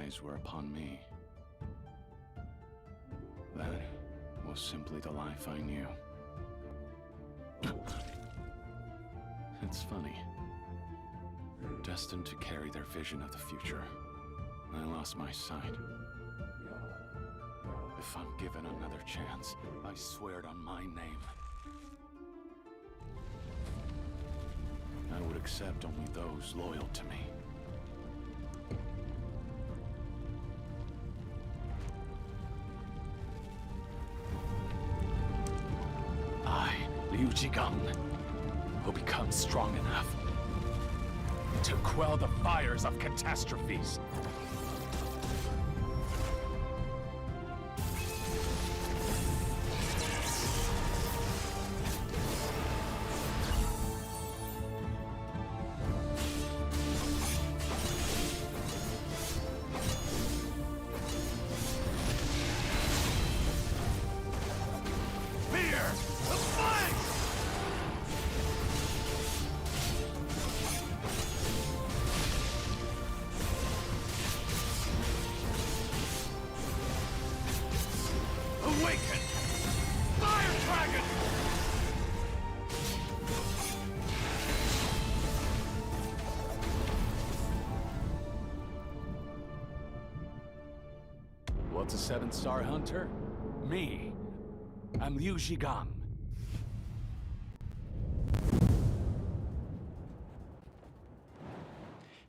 eyes were upon me. That was simply the life I knew. It's funny. Destined to carry their vision of the future, I lost my sight. If I'm given another chance, I swear it on my name. I would accept only those loyal to me. I, Zhigang, will become strong enough to quell the fires of catastrophes. Awaken! Fire Dragon! What's a 7-star hunter? Me. I'm Zhigang.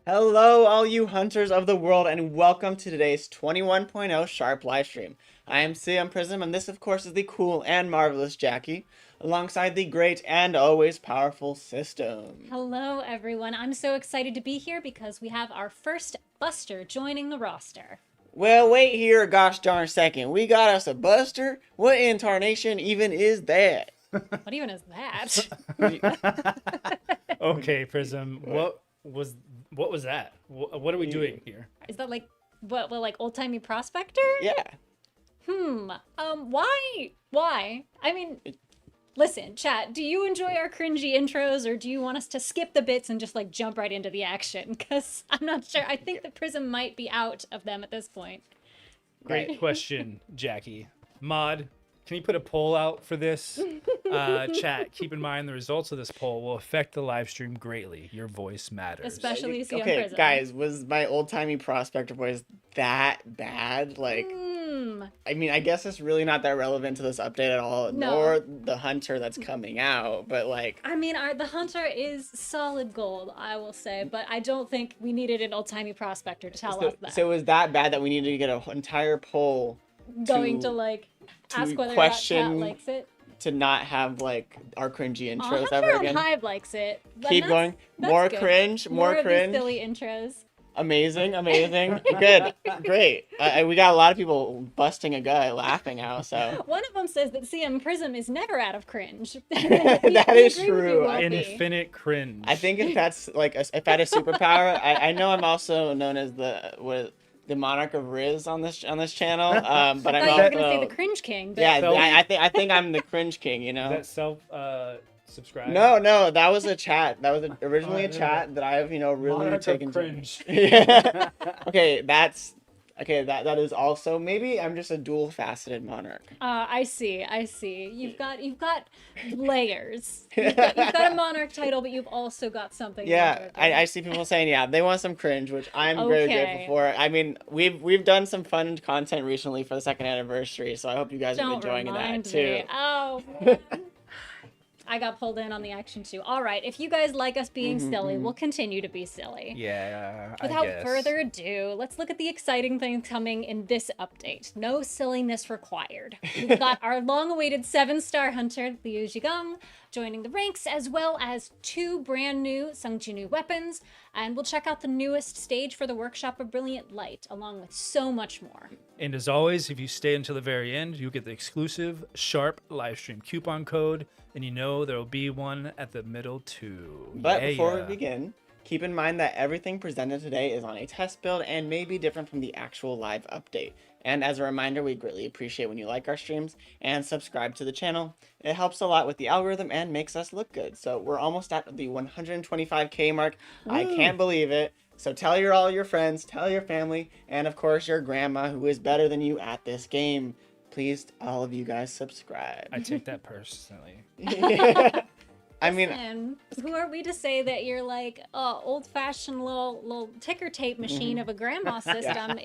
Hello, all you hunters of the world, and welcome to today's 21.0 Sharp livestream. I am CM Prism, and this, of course, is the cool and marvelous Jackie, alongside the great and always powerful System. Hello, everyone. I'm so excited to be here because we have our first Buster joining the roster. Well, wait here a gosh darn second. We got us a Buster? What in tarnation even is that? What even is that? Okay, Prism. What was that? What are we doing here? Is that like what? Well, like old-timey prospector? Yeah. Why? I mean, listen, chat. Do you enjoy our cringy intros, or do you want us to skip the bits and just like jump right into the action? Because I'm not sure. I think that Prism might be out of them at this point. Great question, Jackie. Mod, can you put a poll out for this? Chat, keep in mind the results of this poll will affect the live stream greatly. Your voice matters. Especially CM Okay, Prism. guys, was my old-timey prospector voice that bad? Like, I mean, I guess it's really not that relevant to this update at all, No. nor the hunter that's coming out, but like... I mean, the hunter is solid gold, I will say, but I don't think we needed an old-timey prospector to tell us that. So it was that bad that we needed to get an entire poll Going to like ask whether question that cat likes it. to not have like our cringy intros Hunter ever on again. Hive likes it. But Keep that's- going. that's More good. cringe. More of these cringe. silly intros. Amazing. Good. Great. We got a lot of people busting a gut laughing now. So One of them says that CM Prism is never out of cringe. That We is agree with you, true. Wolfie. Infinite cringe. I think if that's like if I had a superpower, I know I'm also known as the monarch of Riz on this channel. But I I'm thought you were also gonna say the cringe king. But yeah. Self- I think I'm the cringe king. You Is know. that self-subscribe? No, that was a chat. That was originally a no. chat that I have, really Monarch taken of cringe. Yeah. Okay, that is also maybe I'm just a dual-faceted monarch. I see. You've got layers. You've got a monarch title, but you've also got something. Yeah, more. I see people saying they want some cringe, which I'm very Okay. grateful for. I mean, we've done some fun content recently for the 2nd anniversary, so I hope you guys are Don't enjoying remind that too. me. Oh, man. I got pulled in on the action too. All right, if you guys like us being silly, we'll continue to be silly. Yeah, Without I guess. further ado, let's look at the exciting things coming in this update. No silliness required. We've got our long-awaited 7-star hunter, Liu Zhigang, joining the ranks, as well as 2 brand new Sungjinu weapons, and we'll check out the newest stage for the Workshop of Brilliant Light, along with so much more. And as always, if you stay until the very end, you get the exclusive Sharp livestream coupon code, and there will be one at the middle too. But Yeah, before yeah. we begin, keep in mind that everything presented today is on a test build and may be different from the actual live update. And as a reminder, we greatly appreciate when you like our streams and subscribe to the channel. It helps a lot with the algorithm and makes us look good. So we're almost at the 125K mark. I can't believe it. So tell all your friends, tell your family, and of course your grandma who is better than you at this game. Please, all of you guys, subscribe. I take that personally. I mean, And who are we to say that you're like old-fashioned little ticker tape machine of a grandma system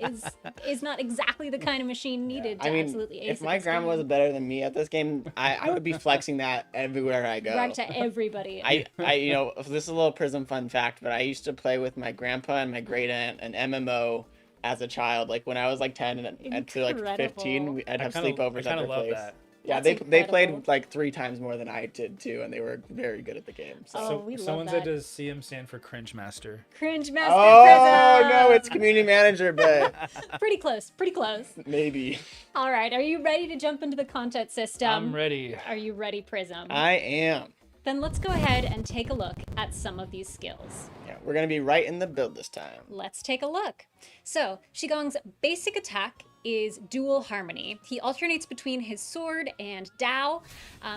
is not exactly the kind of machine needed to I mean, absolutely ace if at my this grandma was game. better than me at this game, I would be flexing that everywhere I go. Brag to everybody. You know, this is a little Prism fun fact, but I used to play with my grandpa and my great aunt an MMO as a child. Like when I was like 10 and to like 15, I'd have sleepovers at their love place. that. Yeah, That's they played incredible. like 3 times more than I did too, and they were very good at the game. So. Oh, we love Someone that. said, does CM stand for Cringe Master? Cringe Master Oh Prism. no, it's community manager, but Pretty close. Pretty close. maybe. All right. Are you ready to jump into the content system? I'm ready. Are you ready, Prism? I am. Then let's go ahead and take a look at some of these skills. Yeah, we're gonna be right in the build this time. Let's take a look. So, Zhigang's basic attack is Dual Harmony. He alternates between his sword and Dao.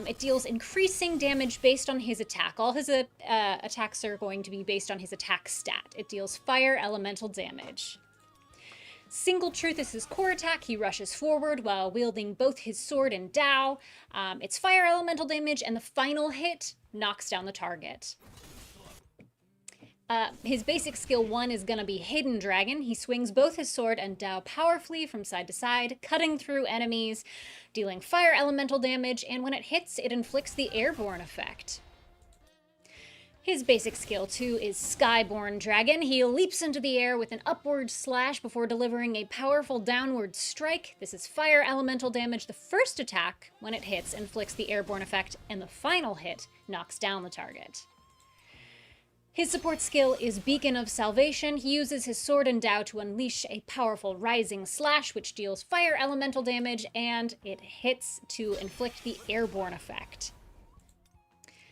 It deals increasing damage based on his attack. All his attacks are going to be based on his attack stat. It deals fire elemental damage. Single Truth is his core attack. He rushes forward while wielding both his sword and Dao. It's fire elemental damage, and the final hit knocks down the target. His basic skill 1 is going to be Hidden Dragon. He swings both his sword and Dao powerfully from side to side, cutting through enemies, dealing fire elemental damage, and when it hits, it inflicts the airborne effect. His basic skill 2 is Skyborn Dragon. He leaps into the air with an upward slash before delivering a powerful downward strike. This is fire elemental damage. The first attack, when it hits, inflicts the airborne effect, and the final hit knocks down the target. His support skill is Beacon of Salvation. He uses his sword and Dao to unleash a powerful rising slash, which deals fire elemental damage, and it hits to inflict the airborne effect.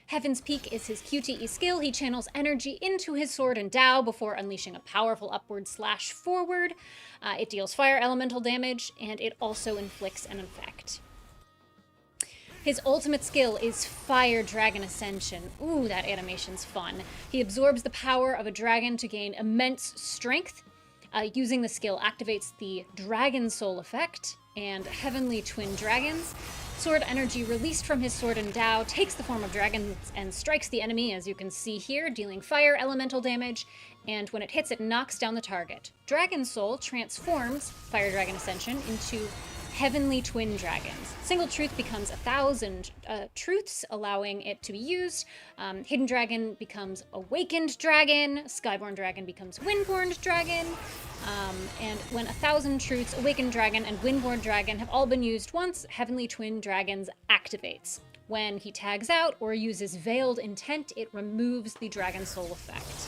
Heaven's Peak is his QTE skill. He channels energy into his sword and Dao before unleashing a powerful upward slash forward. It deals fire elemental damage, and it also inflicts an effect. His ultimate skill is Fire Dragon Ascension. Ooh, that animation's fun. He absorbs the power of a dragon to gain immense strength. Using the skill activates the Dragon Soul effect and Heavenly Twin Dragons. Sword energy released from his sword and Dao takes the form of dragons and strikes the enemy, as you can see here, dealing fire elemental damage, and when it hits, it knocks down the target. Dragon Soul transforms Fire Dragon Ascension into Heavenly Twin Dragons. Single Truth becomes 1,000 truths, allowing it to be used. Hidden Dragon becomes Awakened Dragon. Skyborn Dragon becomes Windborn Dragon. And when 1,000 truths, Awakened Dragon, and Windborn Dragon have all been used once, Heavenly Twin Dragons activates. When he tags out or uses Veiled Intent, it removes the Dragon Soul effect.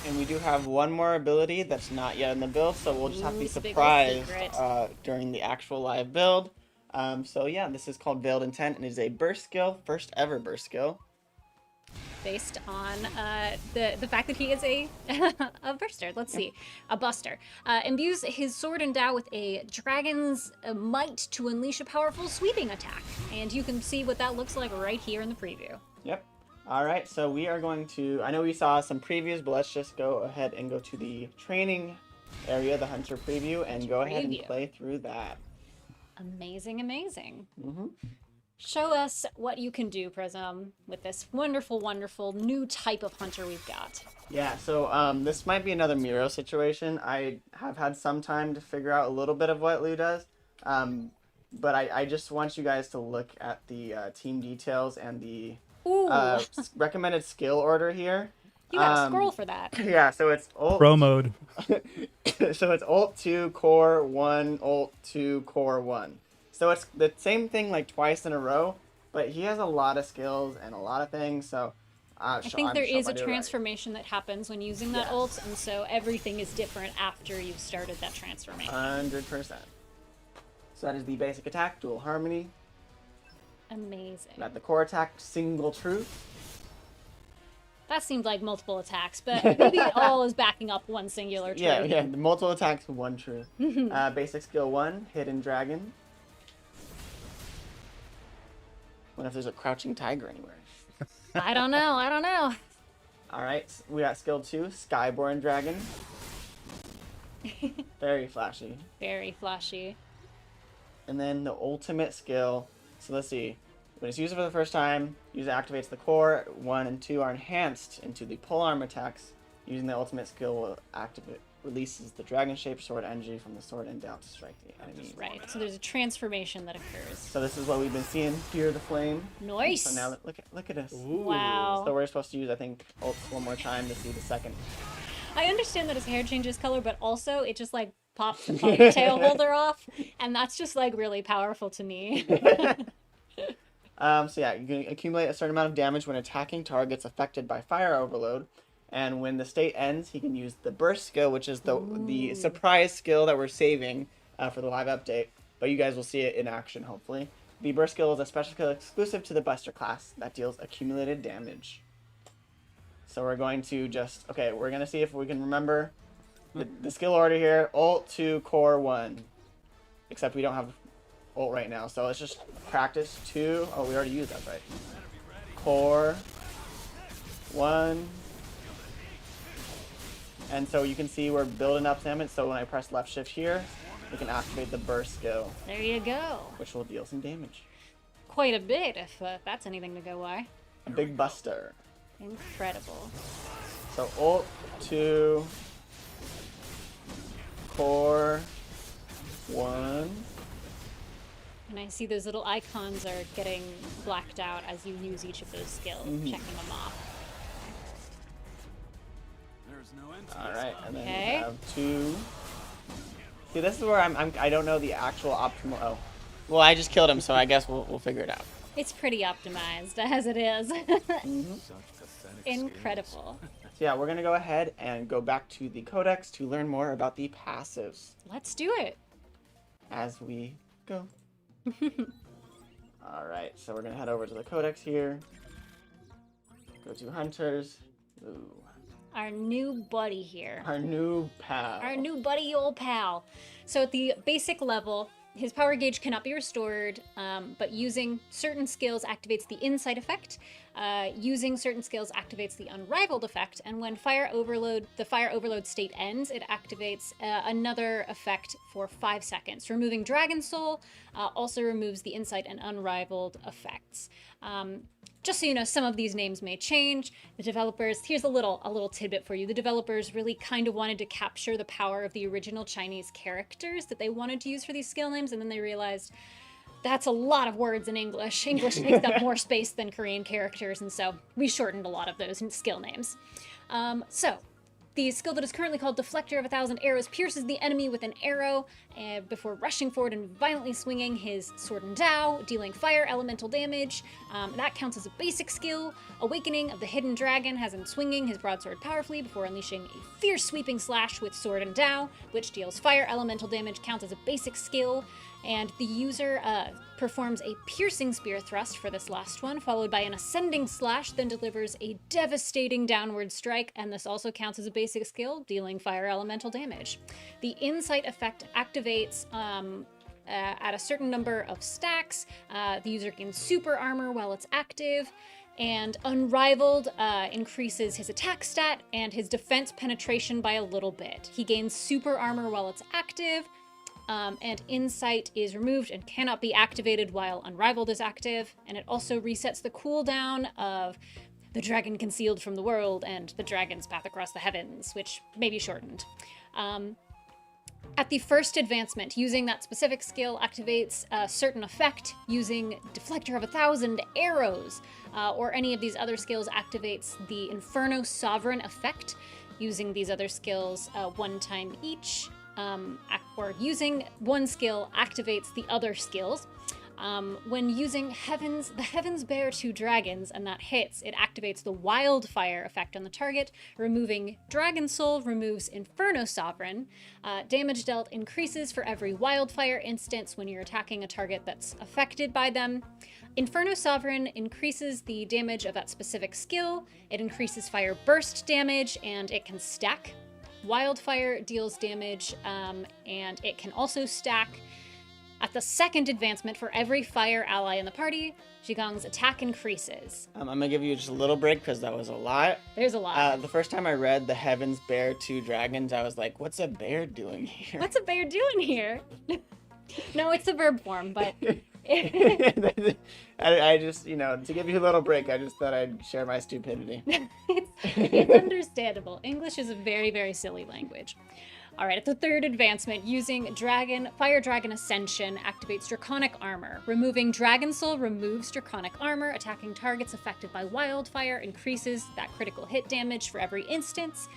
And we do have one more ability that's not yet in the build, so we'll just have to be Ooh, it's a big surprised secret. during the actual live build. So yeah, this is called Veiled Intent, and it is a burst skill, first ever burst skill. Based on the fact that he is a burster. Let's see. A buster. Imbues his sword and Dao with a dragon's might to unleash a powerful sweeping attack. And you can see what that looks like right here in the preview. Yep. All right, so we are going to, I know we saw some previews, but let's just go ahead and go to the training area, the Hunter preview, and go ahead and Preview. play through that. Amazing, amazing. Mm-hmm. Show us what you can do, Prism, with this wonderful, wonderful new type of hunter we've got. Yeah, so this might be another Miro situation. I have had some time to figure out a little bit of what Lou does, but I just want you guys to look at the team details and the Ooh, recommended skill order here. you gotta scroll for that. Yeah, so it's ult. Pro mode. So it's ult 2, core 1, ult 2, core 1. So it's the same thing like twice in a row, but he has a lot of skills and a lot of things, so... I think there is a transformation that happens when using that Yes. ult, and so everything is different after you've started that transformation. 100%. So that is the basic attack, Dual Harmony. Amazing. Got the core attack, Single Truth. That seemed like multiple attacks, but maybe it all is backing up one singular truth. Yeah, the multiple attacks, one truth. Basic skill 1, Hidden Dragon. What if there's a crouching tiger anywhere? I don't know. Alright, we got skill 2, Skyborn Dragon. Very flashy. Very flashy. And then the ultimate skill. So let's see. When it's used for the first time, user activates the core. 1 and 2 are enhanced into the pole arm attacks. Using the ultimate skill will activate releases the dragon shaped sword energy from the sword and down to strike the enemy. Right. So there's a transformation that occurs. So this is what we've been seeing. Fear the flame. Nice. So now look at us. Wow. So we're supposed to use, I think, ults one more time to see the second. I understand that his hair changes color, but also it just like pops the ponytail holder off, and that's just like really powerful to me. So yeah, you can accumulate a certain amount of damage when attacking targets affected by fire overload. And when the state ends, he can use the burst skill, which is the surprise skill that we're saving for the live update. But you guys will see it in action, hopefully. The burst skill is a special skill exclusive to the Buster class that deals accumulated damage. So we're going to we're going to see if we can remember the skill order here. Ult 2, core 1. Except we don't have ult right now, so let's just practice 2. Oh, we already used that, right? Core 1. And so you can see we're building up damage, so when I press left shift here, we can activate the burst skill, There you go. which will deal some damage. Quite a bit, if that's anything to go by. A big buster. Incredible. So ult 2, core 1. And I see those little icons are getting blacked out as you use each of those skills, checking them off. There's no end to All this. right, and then Okay. we have 2. See, this is where I don't know the actual optimal. Oh, well, I just killed him, so I guess we'll figure it out. It's pretty optimized as it is. Such pathetic Incredible. So yeah, we're gonna go ahead and go back to the codex to learn more about the passives Let's do it. as we go. All right, so we're gonna head over to the codex here. Go to hunters. Ooh, Our new buddy here. our new pal. Our new buddy, old pal. So at the basic level, his power gauge cannot be restored, but using certain skills activates the insight effect. Using certain skills activates the unrivaled effect, and when the fire overload state ends, it activates another effect for 5 seconds. Removing Dragon Soul also removes the insight and unrivaled effects. Just so you know, some of these names may change. The developers, here's a little tidbit for you. The developers really kind of wanted to capture the power of the original Chinese characters that they wanted to use for these skill names, and then they realized that's a lot of words in English. English takes up more space than Korean characters, and so we shortened a lot of those skill names. So, the skill that is currently called Deflector of 1,000 Arrows pierces the enemy with an arrow before rushing forward and violently swinging his sword and dao, dealing fire elemental damage. That counts as a basic skill. Awakening of the Hidden Dragon has him swinging his broadsword powerfully before unleashing a fierce sweeping slash with sword and dao, which deals fire elemental damage, counts as a basic skill. And the user performs a piercing spear thrust for this last one, followed by an ascending slash, then delivers a devastating downward strike, and this also counts as a basic skill, dealing fire elemental damage. The insight effect activates at a certain number of stacks. The user gains super armor while it's active, and Unrivaled increases his attack stat and his defense penetration by a little bit. He gains super armor while it's active, and Insight is removed and cannot be activated while Unrivaled is active, and it also resets the cooldown of the dragon concealed from the world and the dragon's path across the heavens, which may be shortened. At the first advancement, using that specific skill activates a certain effect. Using Deflector of 1,000 Arrows or any of these other skills activates the Inferno Sovereign effect. Using these other skills one time each, or using one skill activates the other skills. When using the Heavens bear 2 dragons and that hits, it activates the Wildfire effect on the target. Removing Dragon Soul removes Inferno Sovereign. Damage dealt increases for every Wildfire instance when you're attacking a target that's affected by them. Inferno Sovereign increases the damage of that specific skill. It increases fire burst damage, and it can stack. Wildfire deals damage, and it can also stack. At the second advancement, for every fire ally in the party, Zhigang's attack increases. I'm gonna give you just a little break because that was a lot. There's a lot. The first time I read the Heavens Bear 2 Dragons, I was like, what's a bear doing here? What's a bear doing here? No, it's a verb form, but I just, to give you a little break, I just thought I'd share my stupidity. it's understandable. English is a very, very silly language. All right, at the third advancement, using Fire Dragon Ascension activates Draconic Armor. Removing Dragon Soul removes Draconic Armor. Attacking targets affected by Wildfire increases that critical hit damage for every instance.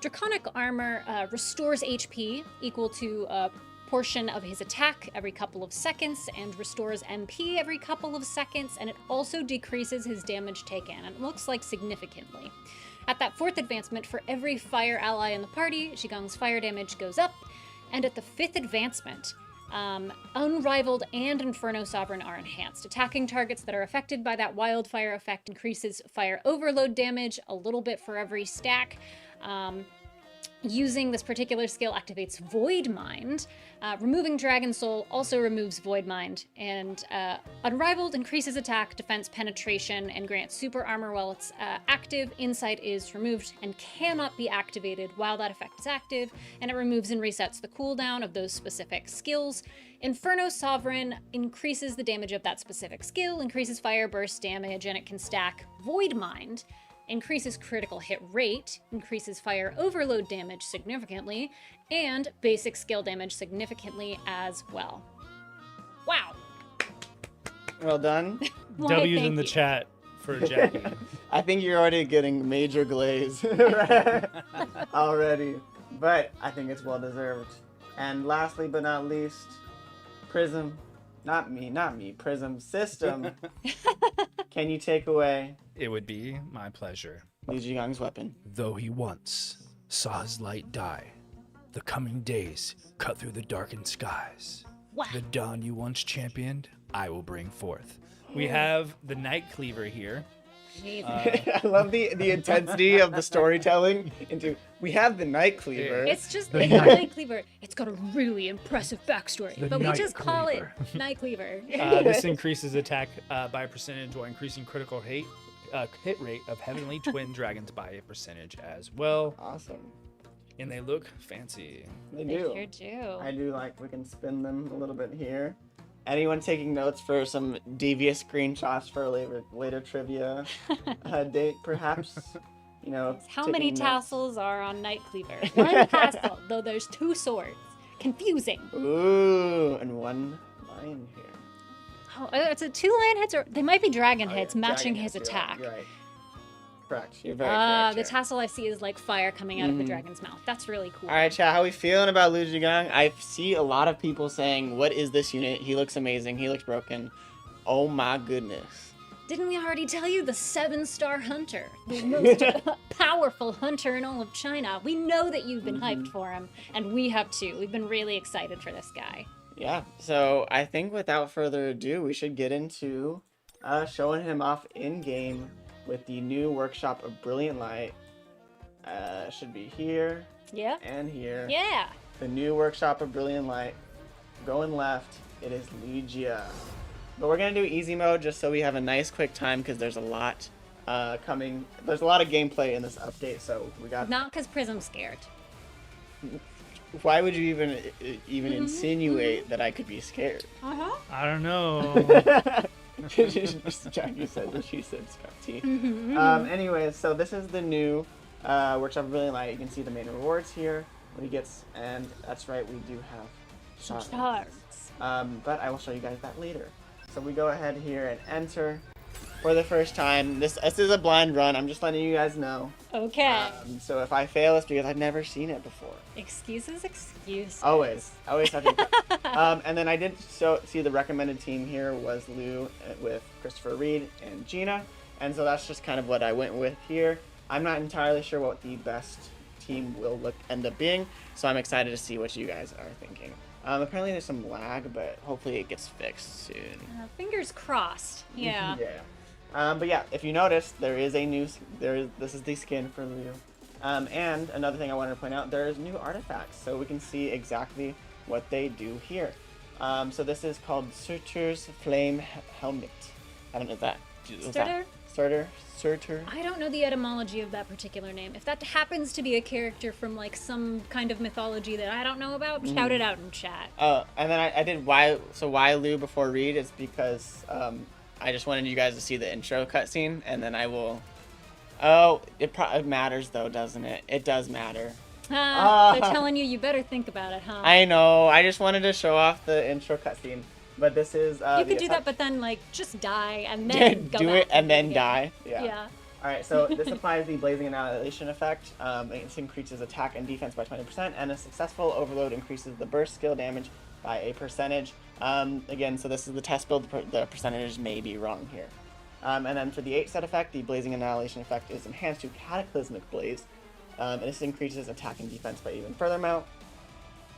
Draconic Armor restores HP equal to a portion of his attack every couple of seconds and restores MP every couple of seconds, and it also decreases his damage taken, and it looks like significantly. At that fourth advancement, for every fire ally in the party, Zhigang's fire damage goes up. And at the fifth advancement, Unrivaled and Inferno Sovereign are enhanced. Attacking targets that are affected by that wildfire effect increases fire overload damage a little bit for every stack. Using this particular skill activates Void Mind. Removing Dragon Soul also removes Void Mind. And Unrivaled increases attack, defense, penetration, and grants super armor while it's active. Insight is removed and cannot be activated while that effect is active, and it removes and resets the cooldown of those specific skills. Inferno Sovereign increases the damage of that specific skill, increases fire burst damage, and it can stack Void Mind. Increases critical hit rate, increases fire overload damage significantly, and basic skill damage significantly as well. Wow. Well done. Why, W's thank in the you. chat for Jackie. I think you're already getting major glaze already, but I think it's well deserved. And lastly but not least, Prism. Not me, Prism System. Can you take away It would be my pleasure. Liu Zhigang's weapon? Though he once saw his light die, the coming days cut through the darkened skies. Wow. The dawn you once championed, I will bring forth. We have the Night Cleaver here. Amazing. I love the intensity of the storytelling into we have the Night Cleaver. It's just it's Night Cleaver. It's got a really impressive backstory, but we Night just call it Cleaver. Night Cleaver. This increases attack by a percentage while increasing critical hit rate of Heavenly Twin Dragons by a percentage as well. Awesome. And they look fancy. They They do. sure do. I do like we can spin them a little bit here. Anyone taking notes for some devious screenshots for a later trivia date, perhaps? How taking many notes. tassels are on Night Cleaver? One tassel, though there's two swords. Confusing. Ooh, and one lion here. Oh, it's a two lion heads, or they might be dragon Oh, heads yeah, matching dragon his heads, attack. You're right. Correct. You're very correct. The here. tassel I see is like fire coming out of the dragon's mouth. That's really cool. All right, chat. How we feeling about Liu Zhigang? I see a lot of people saying, "What is this unit? He looks amazing. He looks broken." Oh my goodness. Didn't we already tell you the 7-star hunter, the most powerful hunter in all of China? We know that you've been hyped for him, and we have too. We've been really excited for this guy. Yeah. So I think without further ado, we should get into showing him off in game with the new workshop of Brilliant Light. Should be here Yeah? and here. Yeah. The new workshop of Brilliant Light. Going left, it is Ligia. But we're gonna do easy mode just so we have a nice quick time because there's a lot coming. There's a lot of gameplay in this update, so we got. Not because Prism's scared. Why would you even insinuate that I could be scared? Uh-huh. I don't know. Jackie said that she said Scotty. Anyways, so this is the new workshop of Brilliant Light. You can see the main rewards here, what he gets, and that's right, we do have shards. But I will show you guys that later. So we go ahead here and enter for the first time. This is a blind run. I'm just letting you guys know. Okay. So if I fail, it's because I've never seen it before. Excuses. Always have to. And then I did see the recommended team here was Lou with Christopher Reed and Gina, and so that's just kind of what I went with here. I'm not entirely sure what the best team will end up being, so I'm excited to see what you guys are thinking. Apparently there's some lag, but hopefully it gets fixed soon. Fingers crossed. Yeah. Yeah. But yeah, if you notice, this is the skin for Lou. And another thing I wanted to point out, there's new artifacts, so we can see exactly what they do here. So this is called Surtur's Flame Helmet. I don't know that. was that- Surtur? Surtur? I don't know the etymology of that particular name. If that happens to be a character from like some kind of mythology that I don't know about, shout it out in chat. And then I did why Lu before read is because I just wanted you guys to see the intro cutscene, and then I will. Oh, it matters though, doesn't it? It does matter. They're telling you better think about it, huh? I know. I just wanted to show off the intro cutscene, but this is. You could do that, but then like just die and then go do back it and do then again. die. Yeah. All right, so this applies the Blazing Annihilation effect. It increases attack and defense by 20%, and a successful overload increases the burst skill damage by a percentage. Again, so this is the test build. The percentages may be wrong here. And then for the 8 set effect, the Blazing Annihilation effect is enhanced to Cataclysmic Blaze. And this increases attack and defense by even further amount.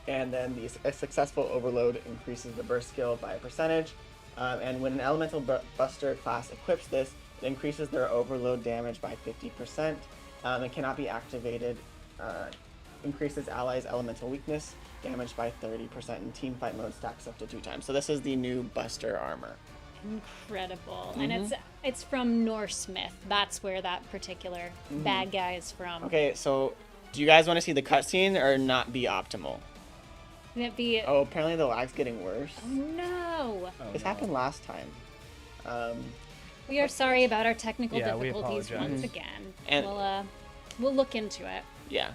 And then a successful overload increases the burst skill by a percentage. And when an Elemental Buster class equips this, it increases their overload damage by 50%. It cannot be activated. Increases allies' elemental weakness damage by 30% in team fight mode, stacks up to 2 times. So this is the new Buster armor. Incredible. And it's from Norse myth. That's where that particular bad guy is from. Okay, so do you guys want to see the cutscene or not be optimal? Can it be? Oh, apparently the lag's getting worse. No. This happened last time. We are sorry about our technical Yeah, we difficulties apologize. once again. And- We'll look into it. Yeah.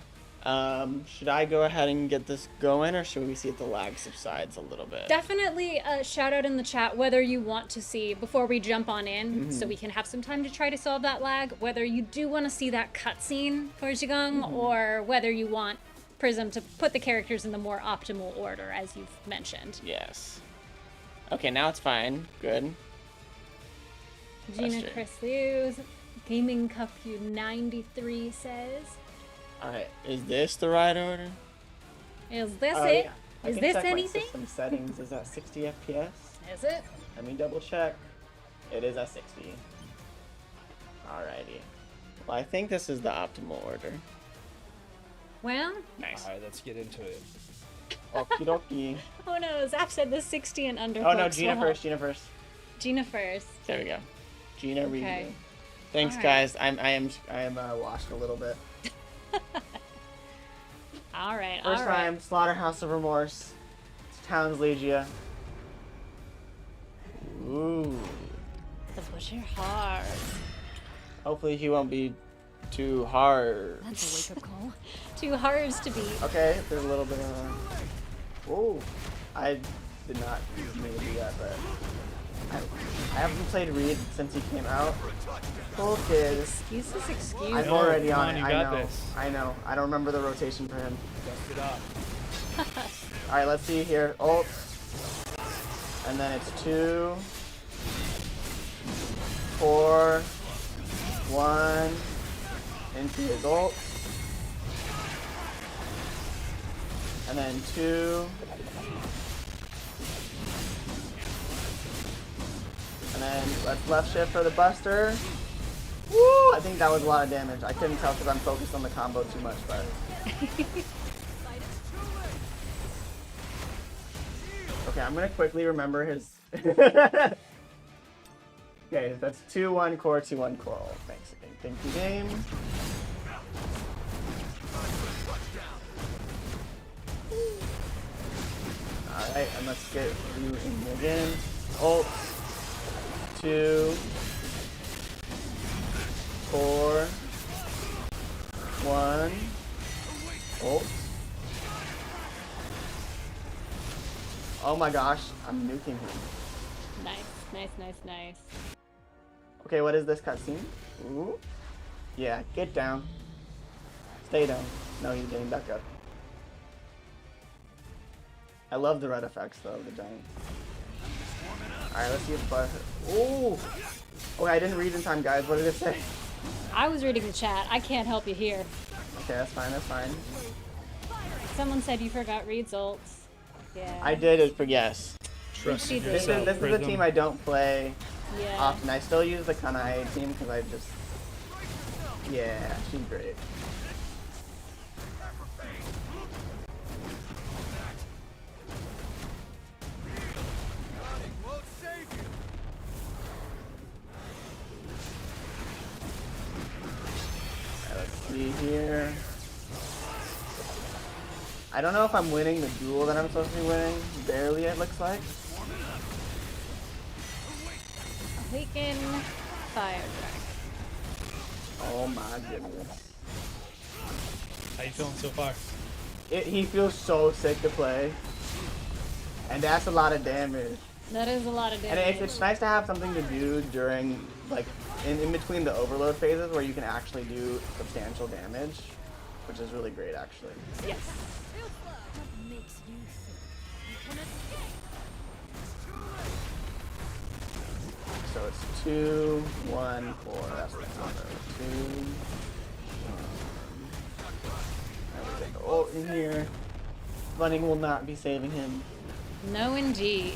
Should I go ahead and get this going, or should we see if the lag subsides a little bit? Definitely shout out in the chat whether you want to see, before we jump on in, so we can have some time to try to solve that lag, whether you do want to see that cutscene for Zhigang, or whether you want Prism to put the characters in the more optimal order, as you've mentioned. Yes. Okay, now it's fine. Good. Gina Buster. Chris Liu's Gaming Cup U93 says, Alright, is this the right order? is this Oh, it? yeah. I Is can this check my anything? system settings is at 60 FPS. Is it? Let me double check. It is at 60. Alrighty. Well, I think this is the optimal order. Well, Nice. All right, let's get into it. Okie dokie. oh no, Zap said the 60 and under. Oh no, folks Gina will help. first. Gina first. Gina first. There we go. Gina read. Okay. Thanks, All right. guys. I am washed a little bit. All right, First all right. time, Slaughterhouse of Remorse. It's Towns Legia. Ooh. That's what you're hard. Hopefully he won't be too hard. That's a wake-up call. Too hard to be. Okay, there's a little bit of. Whoa. I did not mean to do that, but I haven't played Reed since he came out. Cool kid. Excuses, excuse. I'm No, already come on on, it. you I got know. this. I know. I don't remember the rotation for him. Dust it off. All right, let's see here. Ult, and then it's 2, 4, 1 into his ult, and then 2, and then let's left shift for the Buster. Woo! I think that was a lot of damage. I couldn't tell because I'm focused on the combo too much, but. Okay, I'm gonna quickly remember his. Okay, that's 2-1 core, 2-1 core. Oh, thanks again. Thank you, game. Alright, and let's get you in again. Ult. 2, 4, 1. Ult. Oh my gosh, I'm nuking him. Nice, nice, nice, nice. Okay, what is this cutscene? Ooh. Yeah, get down. Stay down. No, he's getting back up. I love the red effects though, the giant. Alright, let's see if Ooh! Okay, I didn't read in time, guys. What did it say? I was reading the chat. I can't help you here. Okay, that's fine, that's fine. Someone said you forgot Reed's ults. Yeah. I did it for yes. Trust she in did. This yourself, is a Prism. team I don't play Yeah. often. I still use the Kanae team because I just... Yeah, she's great. see here. I don't know if I'm winning the duel that I'm supposed to be winning. Barely, it looks like. Awaken Fire Dragon. Oh my goodness. How you feeling so far? He feels so sick to play. And that's a lot of damage. That is a lot of And damage. it's nice to have something to do during, like, in between the overload phases where you can actually do substantial damage, which is really great, actually. Yes. So it's 2, 1, 4. That's the combo. 2, 1. And we get the ult in here. Running will not be saving him. No, indeed.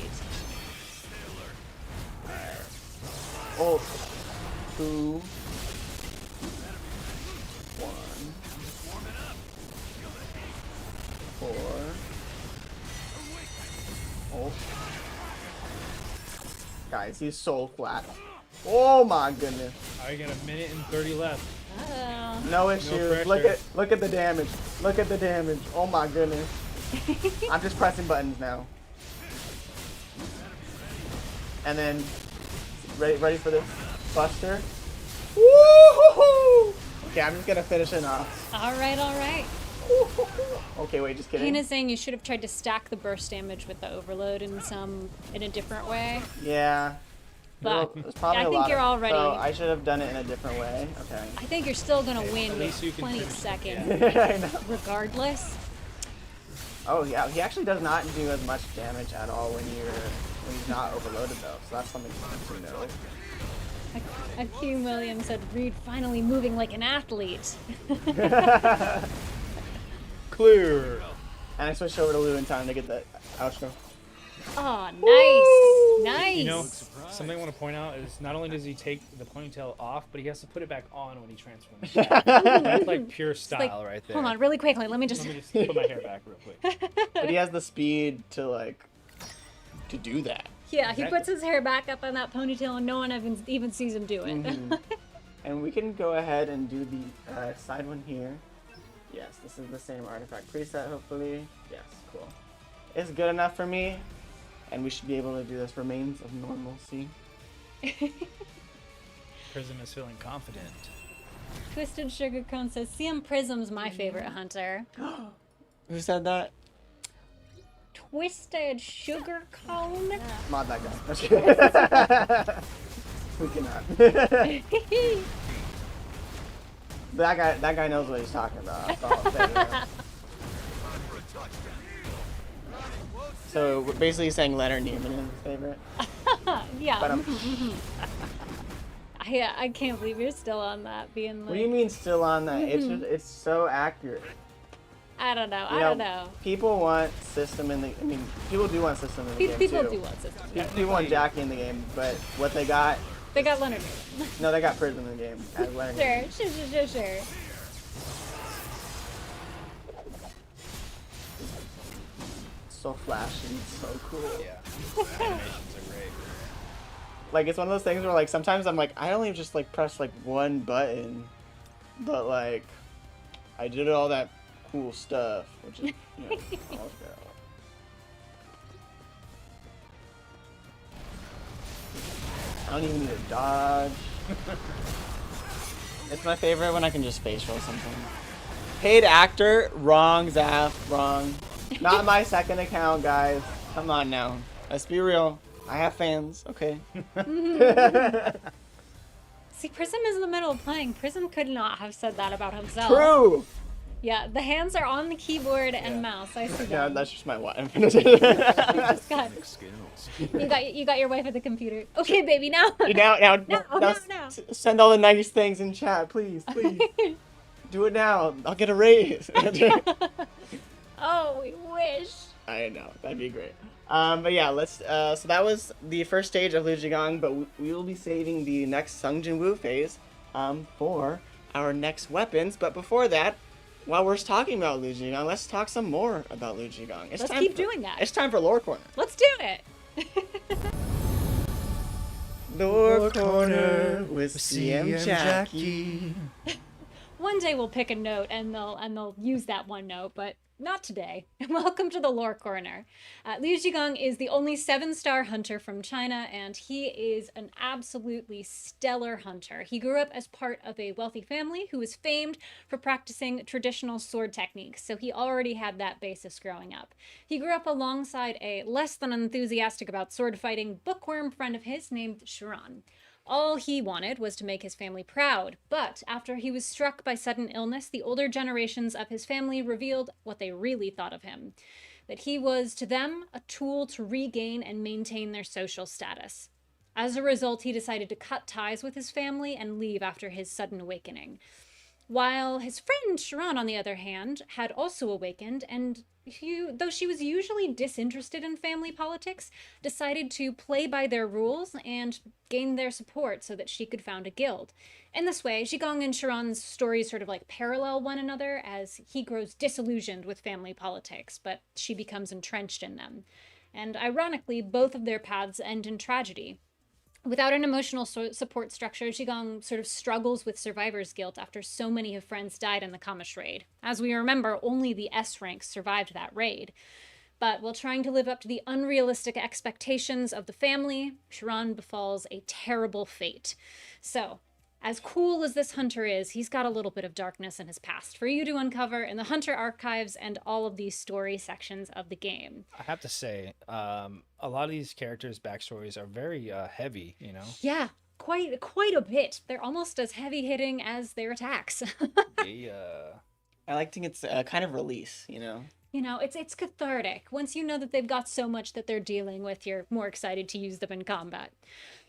Ult. 2, 1. Four. Ult. Guys, he's so flat. Oh my goodness. I got a minute and 30 left. Uh-oh. No issues. pressure. Look at the damage. Look at the damage. Oh my goodness. I'm just pressing buttons now. And then ready for this Buster. Woo-hoo-hoo! Okay, I'm just gonna finish it off. All right, all right. Okay, wait, just kidding. Kane is saying you should have tried to stack the burst damage with the overload in a different way. Yeah. But There's probably I a think lot you're of- already. So I should have done it in a different way. Okay. I think you're still gonna win at least you with can plenty of finish seconds, it, I know. regardless. Oh yeah, he actually does not do as much damage at all when he's not overloaded though. So that's something to know. Q Williams said, "Reed finally moving like an athlete." Clear. And I switched over to Lou in time to get the outro. Oh, nice, nice. You know, something I want to point out is not only does he take the ponytail off, but he has to put it back on when he transforms. That's like pure style right there. Hold on, really quickly. Let me just. Let me just put my hair back real quick. But he has the speed to do that. Yeah, he Exactly. puts his hair back up on that ponytail, and no one even sees him do it. Mhm. And we can go ahead and do the side one here. Yes, this is the same artifact preset, hopefully. Yes, cool. It's good enough for me, and we should be able to do this remains of normalcy. Prism is feeling confident. Twisted Sugar Cone says, "CM Prism's my favorite hunter." Who said that? Twisted Sugar Cone. Mod that guy. That's good. We cannot. That guy knows what he's talking about. That's all I'll say. So we're basically saying Leonard Neiman is his favorite. Yeah. But I can't believe you're still on that, being like. what do you mean still on that? It's so accurate. I don't know. You I don't know. People want system in the. I mean, people do want system in the game People too. do want system. People want Jackie in the game, but what they got? They got Leonard Neiman. No, they got Prism in the game as Leonard. Neiman. Sure. So flashy, so cool. Yeah. Animations are great. Like it's one of those things where like sometimes I'm like I only just like press like one button, but like I did all that cool stuff, which is all go. I don't even need to dodge. It's my favorite when I can just face roll something. Paid actor, wrong, Zaf, wrong. Not my second account, guys. Come on now. Let's be real. I have fans, okay? See, Prism is in the middle of playing. Prism could not have said that about himself. True! Yeah, the hands are on the keyboard and mouse. I see Yeah, that. that's just my wife. You got your wife at the computer. Okay, baby, now. now, send all the nice things in chat, please. Do it now. I'll get a raise. Oh, we wish. I know, that'd be great. But yeah, let's. So that was the first stage of Liu Zhigang, but we will be saving the next Sung Jin Woo phase for our next weapons. But before that, while we're talking about Liu Zhigang, let's talk some more about Liu Zhigang. Let's keep doing that. It's time for Lore Corner. Let's do it. Lore Corner with CM Jackie. one day we'll pick a note and they'll use that one note, but not today. Welcome to the Lore Corner. Liu Zhigang is the only 7-star hunter from China, and he is an absolutely stellar hunter. He grew up as part of a wealthy family who was famed for practicing traditional sword techniques, so he already had that basis growing up. He grew up alongside a less than enthusiastic about sword fighting bookworm friend of his named Shiran. All he wanted was to make his family proud, but after he was struck by sudden illness, the older generations of his family revealed what they really thought of him. That he was, to them, a tool to regain and maintain their social status. As a result, he decided to cut ties with his family and leave after his sudden awakening. While his friend Sharon, on the other hand, had also awakened and, though she was usually disinterested in family politics, decided to play by their rules and gain their support so that she could found a guild. In this way, Zhigang and Sharon's stories sort of like parallel one another as he grows disillusioned with family politics, but she becomes entrenched in them. And ironically, both of their paths end in tragedy. Without an emotional support structure, Zhigang sort of struggles with survivor's guilt after so many of friends died in the Kamish raid. As we remember, only the S ranks survived that raid. But while trying to live up to the unrealistic expectations of the family, Sharon befalls a terrible fate. So, as cool as this hunter is, he's got a little bit of darkness in his past for you to uncover in the Hunter archives and all of these story sections of the game. I have to say, a lot of these characters' backstories are very heavy, you know? Yeah, quite a bit. They're almost as heavy-hitting as their attacks. Yeah. I like to think it's a kind of release, you know? You know, it's cathartic. Once you know that they've got so much that they're dealing with, you're more excited to use them in combat.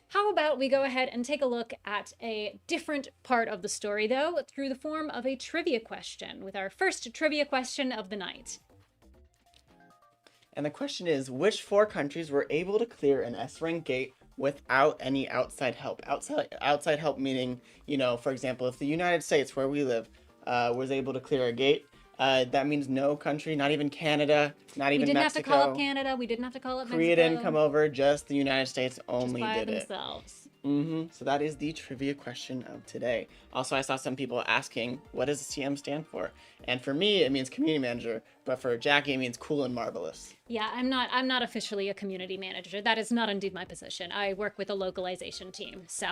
How about we go ahead and take a look at a different part of the story, though, through the form of a trivia question, with our first trivia question of the night. And the question is, which 4 countries were able to clear an S-rank gate without any outside help? Outside help meaning, you know, for example, if the United States, where we live, was able to clear a gate, that means no country, not even Canada, not even Mexico. We didn't have to call up Canada. We didn't have to call up Mexico. Korea didn't come over. Just the United States only just by did themselves. So that is the trivia question of today. Also, I saw some people asking, what does CM stand for? And for me, it means community manager, but for Jackie, it means cool and marvelous. Yeah, I'm not officially a community manager. That is not indeed my position. I work with a localization team, so.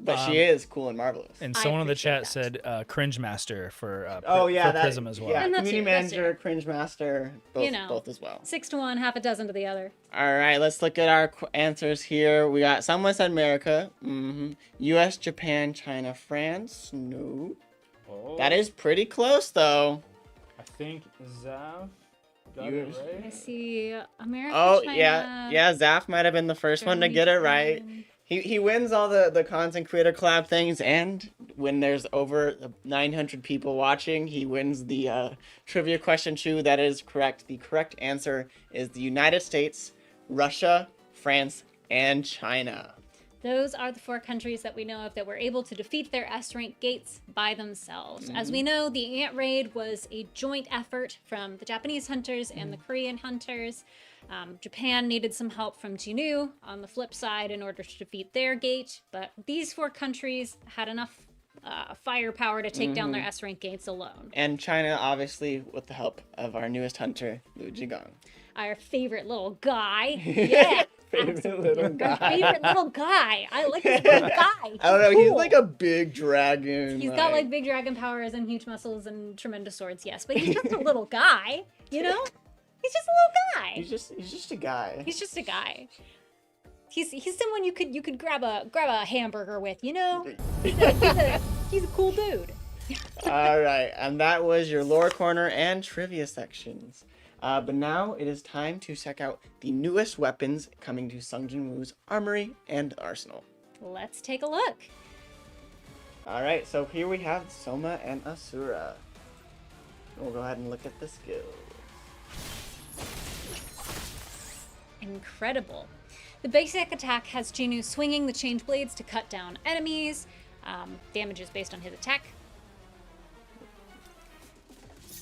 But she is cool and marvelous. And I someone in the appreciate chat that. said cringe master for, that, Prism as well. Yeah, And that's community you, that's manager, you. cringe master, both, You know. both as well. 6 to 1, half a dozen to the other. All right, let's look at our answers here. We got someone said America, U.S., Japan, China, France. No, that is pretty close though. I think Zav got You- it right. I see America, Oh China, yeah, Zaf might have been the first one to Germany, get it right. Japan. He wins all the content creator collab things, and when there's over 900 people watching, he wins the trivia question too. That is correct. The correct answer is the United States, Russia, France, and China. Those are the 4 countries that we know of that were able to defeat their S-rank gates by themselves. As we know, the Ant Raid was a joint effort from the Japanese hunters and the Korean hunters. Japan needed some help from Jinnu on the flip side in order to defeat their gate, but these 4 countries had enough firepower to take down their S-rank gates alone. And China, obviously, with the help of our newest hunter, Liu Zhigang. Our favorite little guy. Yeah. Favorite little Our guy. favorite little guy. I like this little guy. I don't know. He's cool. like a big dragon. He's got like big dragon powers and huge muscles and tremendous swords, yes. But he's just a little guy, you know? He's just a little guy. He's just a guy. He's just a guy. He's someone you could grab a hamburger with, you know? He's a cool dude. All right, and that was your lore corner and trivia sections. But now it is time to check out the newest weapons coming to Sung Jin Woo's armory and arsenal. Let's take a look. All right, so here we have Soma and Asura. We'll go ahead and look at the skills. Incredible. The basic attack has Jinnu swinging the change blades to cut down enemies. Damage is based on his attack.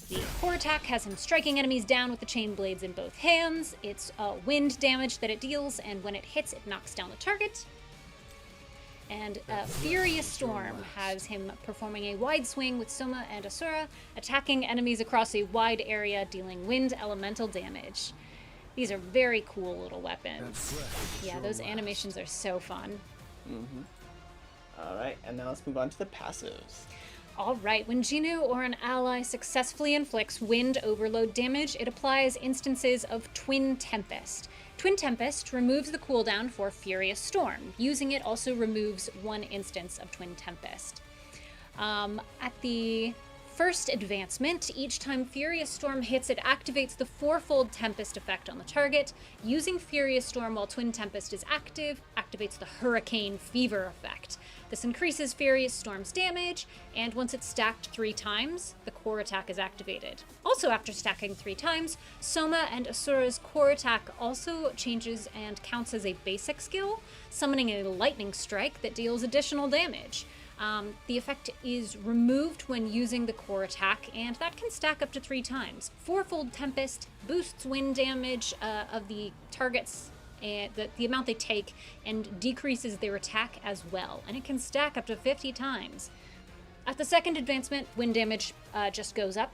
The core attack has him striking enemies down with the chain blades in both hands. It's wind damage that it deals, and when it hits, it knocks down the target. And Furious Storm has him performing a wide swing with Soma and Asura, attacking enemies across a wide area, dealing wind elemental damage. These are very cool little weapons. Yeah, those animations are so fun. All right, and now let's move on to the passives. All right, when Jinu or an ally successfully inflicts wind overload damage, it applies instances of Twin Tempest. Twin Tempest removes the cooldown for Furious Storm. Using it also removes one instance of Twin Tempest. At the first advancement, each time Furious Storm hits, it activates the fourfold Tempest effect on the target. Using Furious Storm while Twin Tempest is active activates the Hurricane Fever effect. This increases Furious Storm's damage, and once it's stacked 3 times, the core attack is activated. Also, after stacking 3 times, Soma and Asura's core attack also changes and counts as a basic skill, summoning a lightning strike that deals additional damage. The effect is removed when using the core attack, and that can stack up to 3 times. Fourfold Tempest boosts wind damage of the targets, and the amount they take, and decreases their attack as well, and it can stack up to 50 times. At the second advancement, wind damage just goes up.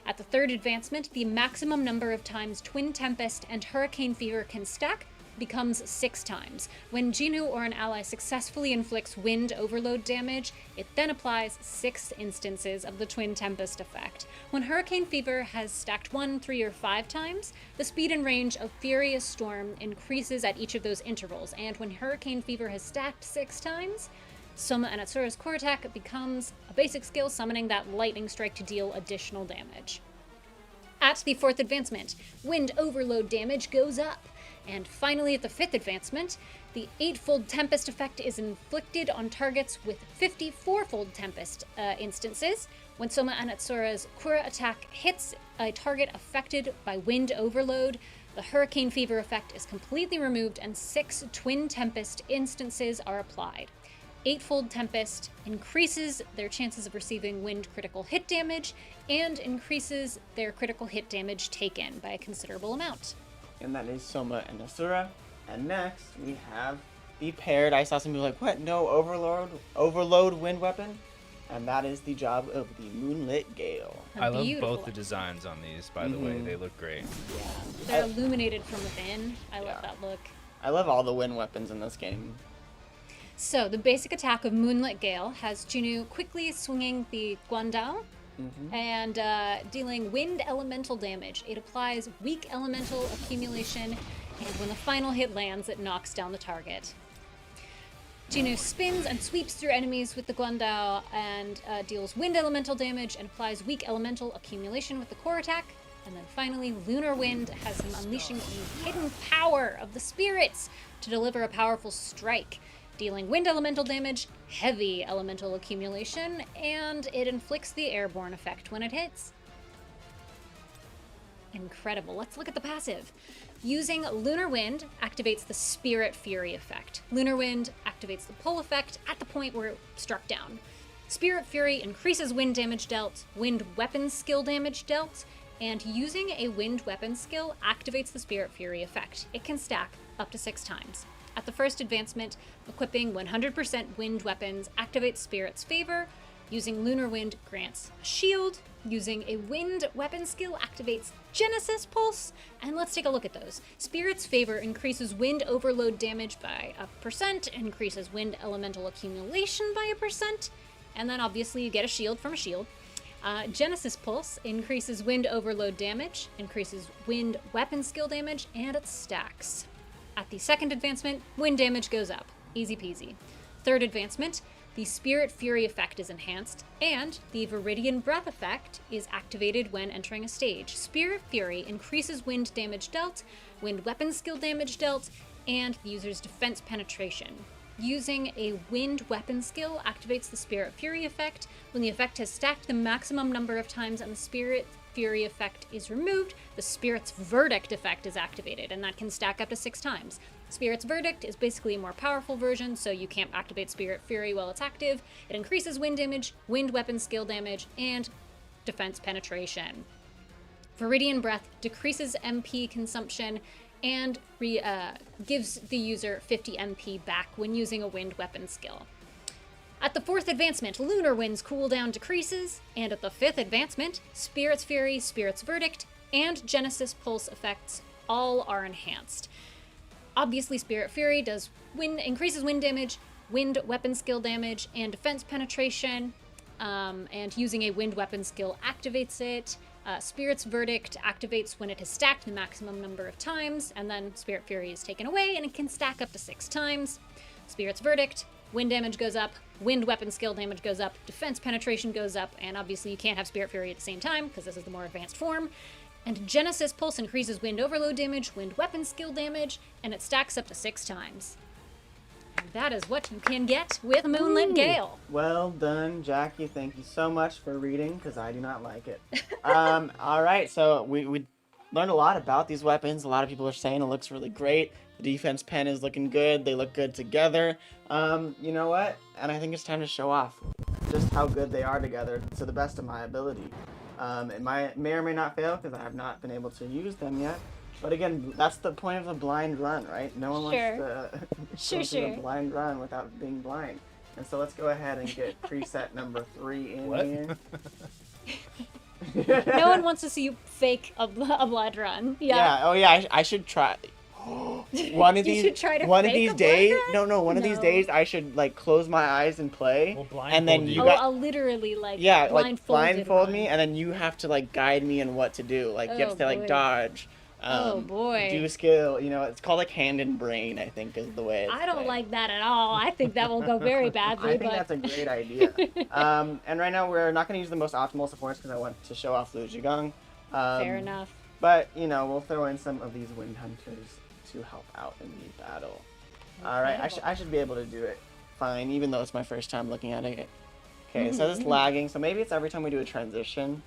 At the third advancement, the maximum number of times Twin Tempest and Hurricane Fever can stack becomes 6 times. When Jinu or an ally successfully inflicts wind overload damage, it then applies 6 instances of the Twin Tempest effect. When Hurricane Fever has stacked 1, 3, or 5 times, the speed and range of Furious Storm increases at each of those intervals, and when Hurricane Fever has stacked 6 times, Soma and Asura's core attack becomes a basic skill, summoning that lightning strike to deal additional damage. At the 4th advancement, wind overload damage goes up. And finally, at the 5th advancement, the 8-fold Tempest effect is inflicted on targets with 54-fold Tempest instances. When Soma and Asura's Kura attack hits a target affected by wind overload, the Hurricane Fever effect is completely removed and 6 Twin Tempest instances are applied. 8-fold Tempest increases their chances of receiving wind critical hit damage and increases their critical hit damage taken by a considerable amount. And that is Soma and Asura. And next, we have the paired. I saw some people like, what? No overload wind weapon? And that is the job of the Moonlit Gale. I love Beautiful. both the designs on these, by the way. They look great. They're illuminated from within. I love Yeah. that look. I love all the wind weapons in this game. So, the basic attack of Moonlit Gale has Jinu quickly swinging the Guandao and dealing wind elemental damage. It applies weak elemental accumulation, and when the final hit lands, it knocks down the target. Jinu spins and sweeps through enemies with the Guandao and deals wind elemental damage and applies weak elemental accumulation with the core attack. And then finally, Lunar Wind has him unleashing the hidden power of the spirits to deliver a powerful strike, dealing wind elemental damage, heavy elemental accumulation, and it inflicts the airborne effect when it hits. Incredible. Let's look at the passive. Using Lunar Wind activates the Spirit Fury effect. Lunar Wind activates the pull effect at the point where it struck down. Spirit Fury increases wind damage dealt, wind weapon skill damage dealt, and using a wind weapon skill activates the Spirit Fury effect. It can stack up to 6 times. At the first advancement, equipping 100% wind weapons activates Spirit's Favor. Using Lunar Wind grants a shield. Using a wind weapon skill activates Genesis Pulse. And let's take a look at those. Spirit's Favor increases wind overload damage by 1%, increases wind elemental accumulation by 1%, and then obviously you get a shield from a shield. Genesis Pulse increases wind overload damage, increases wind weapon skill damage, and it stacks. At the second advancement, wind damage goes up. Easy peasy. Third advancement, the Spirit Fury effect is enhanced, and the Viridian Breath effect is activated when entering a stage. Spirit Fury increases wind damage dealt, wind weapon skill damage dealt, and the user's defense penetration. Using a wind weapon skill activates the Spirit Fury effect. When the effect has stacked the maximum number of times and the Spirit Fury effect is removed, the Spirit's Verdict effect is activated, and that can stack up to 6 times. Spirit's Verdict is basically a more powerful version, so you can't activate Spirit Fury while it's active. It increases wind damage, wind weapon skill damage, and defense penetration. Viridian Breath decreases MP consumption and gives the user 50 MP back when using a wind weapon skill. At the 4th advancement, Lunar Wind's cooldown decreases, and at the 5th advancement, Spirit's Fury, Spirit's Verdict, and Genesis Pulse effects all are enhanced. Obviously, Spirit Fury does increases wind damage, wind weapon skill damage, and defense penetration, and using a wind weapon skill activates it. Spirit's Verdict activates when it has stacked the maximum number of times, and then Spirit Fury is taken away, and it can stack up to 6 times. Spirit's Verdict, wind damage goes up, wind weapon skill damage goes up, defense penetration goes up, and obviously you can't have Spirit Fury at the same time, because this is the more advanced form. And Genesis Pulse increases wind overload damage, wind weapon skill damage, and it stacks up to 6 times. And that is what you can get with Moonlit Gale. Well done, Jackie. Thank you so much for reading, because I do not like it. All right, so we learned a lot about these weapons. A lot of people are saying it looks really great. The defense pen is looking good. They look good together. You know what? And I think it's time to show off just how good they are together to the best of my ability. It may or may not fail because I have not been able to use them yet. But again, that's the point of a blind run, right? No one wants to go through a blind run without being blind. And so let's go ahead and get preset number 3 in here. No one wants to see you fake a blind run. Yeah. Oh yeah. I should try. One of these. You should try to one of fake these a days. blind run? One of these days I should like close my eyes and play, We'll and then you Oh, I'll literally like blindfold me, and then you have to like guide me in what to do. Like you have to like boy. dodge. Oh, boy. Do skill. You know, it's called like hand and brain. I think is the way. It's I don't played. like that at all. I think that will go very badly. I think that's a great idea. And right now we're not going to use the most optimal supports because I want to show off Zhigang. Fair enough. But you know, we'll throw in some of these wind hunters to help out in the battle. All right, I should be able to do it fine, even though it's my first time looking at it. Okay, so it's lagging, so maybe it's every time we do a transition,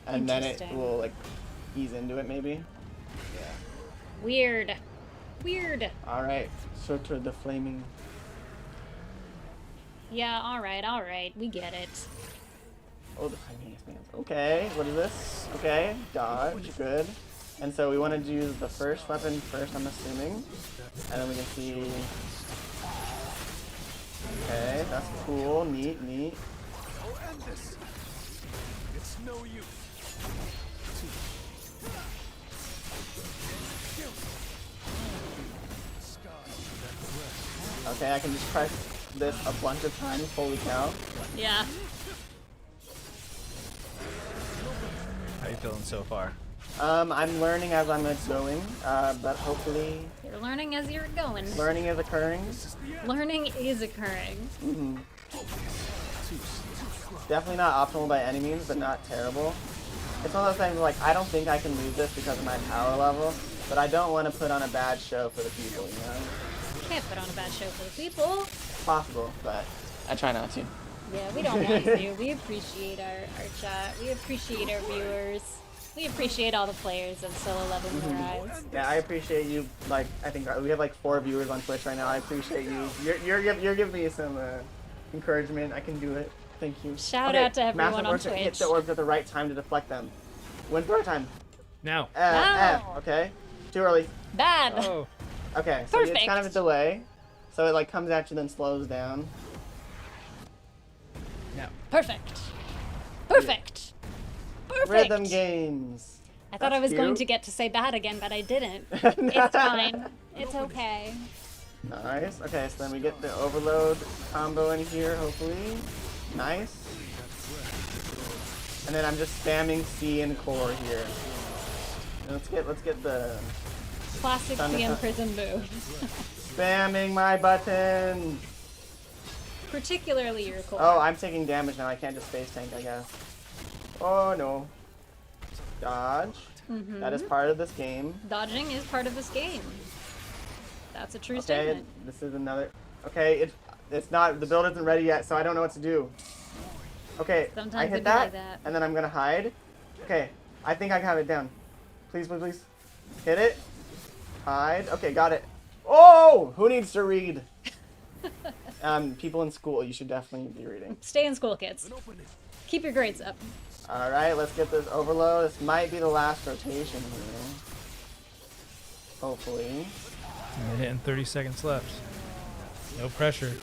and then it will like ease into it, maybe. Yeah. Weird. All right, so to the flaming. Yeah, all right. We get it. Oh, the flaming expands. Okay, what is this? Okay, dodge, good. And so we want to use the first weapon first, I'm assuming. And then we can see... Okay, that's cool, neat. I'll end this. It's no use. Okay, I can just press this a bunch of times, holy cow. Yeah. How you feeling so far? I'm learning as I'm going, but hopefully... You're learning as you're going. Learning is occurring. Learning is occurring. Mm-hmm. Definitely not optimal by any means, but not terrible. It's one of those things like, I don't think I can lose this because of my power level, but I don't want to put on a bad show for the people, you know? You can't put on a bad show for the people. It's possible, but I try not to. Yeah, we don't want to. We appreciate our chat. We appreciate our viewers. We appreciate all the players of Solo Level Rise. Yeah, I appreciate you. Like, I think we have like 4 viewers on Twitch right now. I appreciate you. You're giving me some encouragement. I can do it. Thank you. Shout out to everyone massive on orbs, Twitch. hit the orbs at the right time to deflect them. When throw time. Now. Okay. Too early. Bad. Oh. Okay, so it's kind of a Perfect. delay. So it like comes at you then slows down. Now. Perfect. Perfect. Rhythm games. I thought I was going to get to say bad again, but I didn't. It's fine. It's okay. Nice. Okay, so then we get the overload combo in here, hopefully. Nice. And then I'm just spamming C and core here. And let's get the Classic CM Prism move. spamming my button. Particularly your core. Oh, I'm taking damage now. I can't just space tank, I guess. Oh no. Dodge. That is part of this game. Dodging is part of this game. That's a true Okay, statement. this is another. Okay, it's not. The build isn't ready yet, so I don't know what to do. Okay, Sometimes I it'd hit be that, like that. and then I'm gonna hide. Okay, I think I have it down. Please. Hit it. Hide. Okay, got it. Oh, who needs to read? People in school, you should definitely be reading. Stay in school, kids. Keep your grades up. All right, let's get this overload. This might be the last rotation here. Hopefully. A minute and 30 seconds left. No pressure.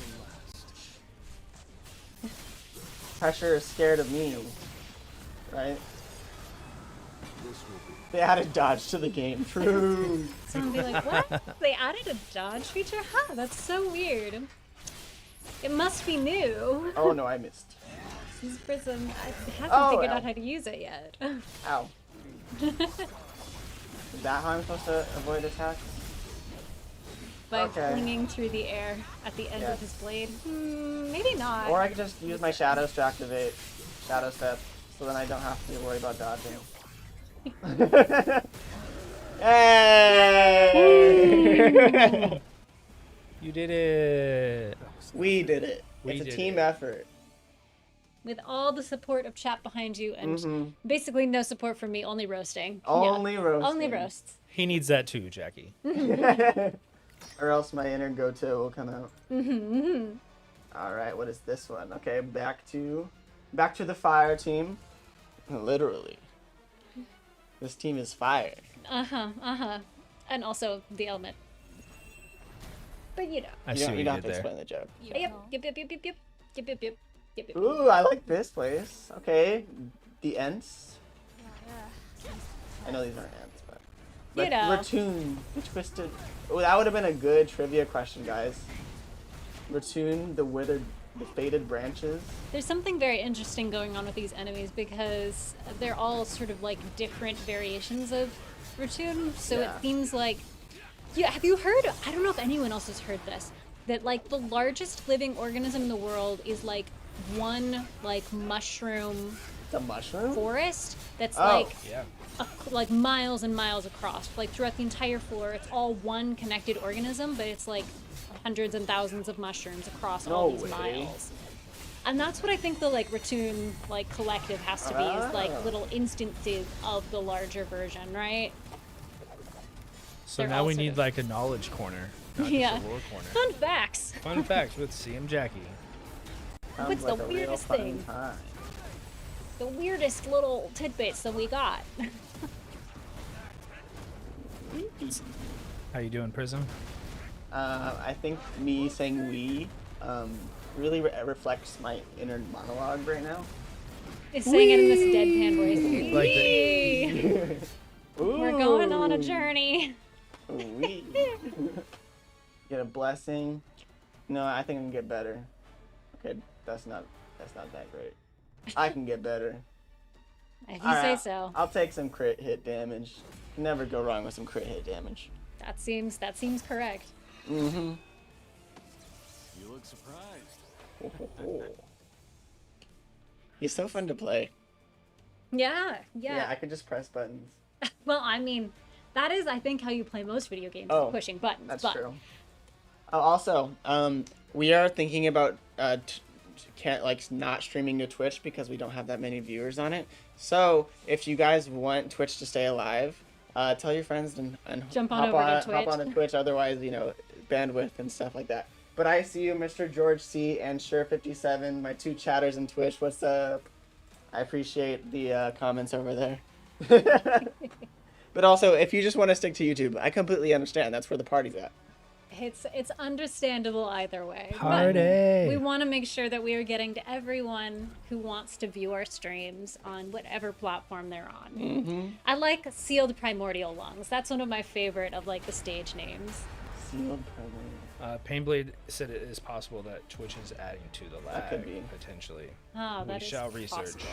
Pressure is scared of me. Right? They added dodge to the game. True. Someone be like, what? They added a dodge feature? Huh, that's so weird. It must be new. Oh no, I missed. This Prism hasn't Oh, figured ow. out how to use it yet. Ow. Is that how I'm supposed to avoid attacks? By Okay. flinging through the air at the end Yes. of his blade. Maybe not. Or I could just use my shadows to activate Shadow Step, so then I don't have to worry about dodging. Hey! You did it. We did it. We It's a did team it. effort. With all the support of chat behind you and Mhm. basically no support from me, only roasting. Only Yeah. roasting. Only roasts. He needs that too, Jackie. Or else my inner go-to will come out. All right, what is this one? Okay, back to the fire team. Literally, this team is fire. And also the element. But you know. I You see don't, what you you don't did have to there. explain the joke. Yep. Ooh, I like this place. Okay, the Ents. I know these aren't Ents, but You know. Ratoon, the twisted. Oh, that would have been a good trivia question, guys. Ratoon, the faded branches. There's something very interesting going on with these enemies because they're all sort of like different variations of Ratoon. So Yeah. it seems like. Yeah, have you heard? I don't know if anyone else has heard this. That like the largest living organism in the world is like one like mushroom The mushroom. forest that's Oh. like Yeah. like miles and miles across. Like throughout the entire floor, it's all one connected organism, but it's like hundreds and thousands of mushrooms across all No these way. miles. And that's what I think the like Ratoon like collective has to be is like Ah. little instances of the larger version, right? So They're now all we sort need of- like a knowledge corner, not Yeah. just a lore corner. Fun facts. Fun facts with CM Jackie. Sounds What's the like a real weirdest fun thing? time. The weirdest little tidbits that we got. How you doing, Prism? I think me saying "we" really reflects my inner monologue right now. Is saying it in this deadpan voice. Like Wee. We're going on a journey. We get a blessing. No, I think I can get better. Okay, that's not that great. I can get better. If you say so. I'll take some crit hit damage. Never go wrong with some crit hit damage. That seems correct. Mm-hmm. You look surprised. He's so fun to play. Yeah. Yeah, I could just press buttons. Well, I mean, that is, I think, how you play most video games, Oh, pushing buttons. That's but true. Oh, also, we are thinking about can't like not streaming to Twitch because we don't have that many viewers on it. So if you guys want Twitch to stay alive, tell your friends and Jump on hop over to hop Twitch. on to Twitch. Otherwise, bandwidth and stuff like that. But I see you, Mr. George C. and Sure57, my two chatters in Twitch. What's up? I appreciate the comments over there. But also, if you just want to stick to YouTube, I completely understand. That's where the party's at. It's understandable either way. But Party. we want to make sure that we are getting to everyone who wants to view our streams on whatever platform they're on. Mm-hmm. I like Sealed Primordial Lungs. That's one of my favorite of like the stage names. Sealed program. Painblade said it is possible that Twitch is adding to the lag, That could be. potentially. Oh, We that is shall research. possible.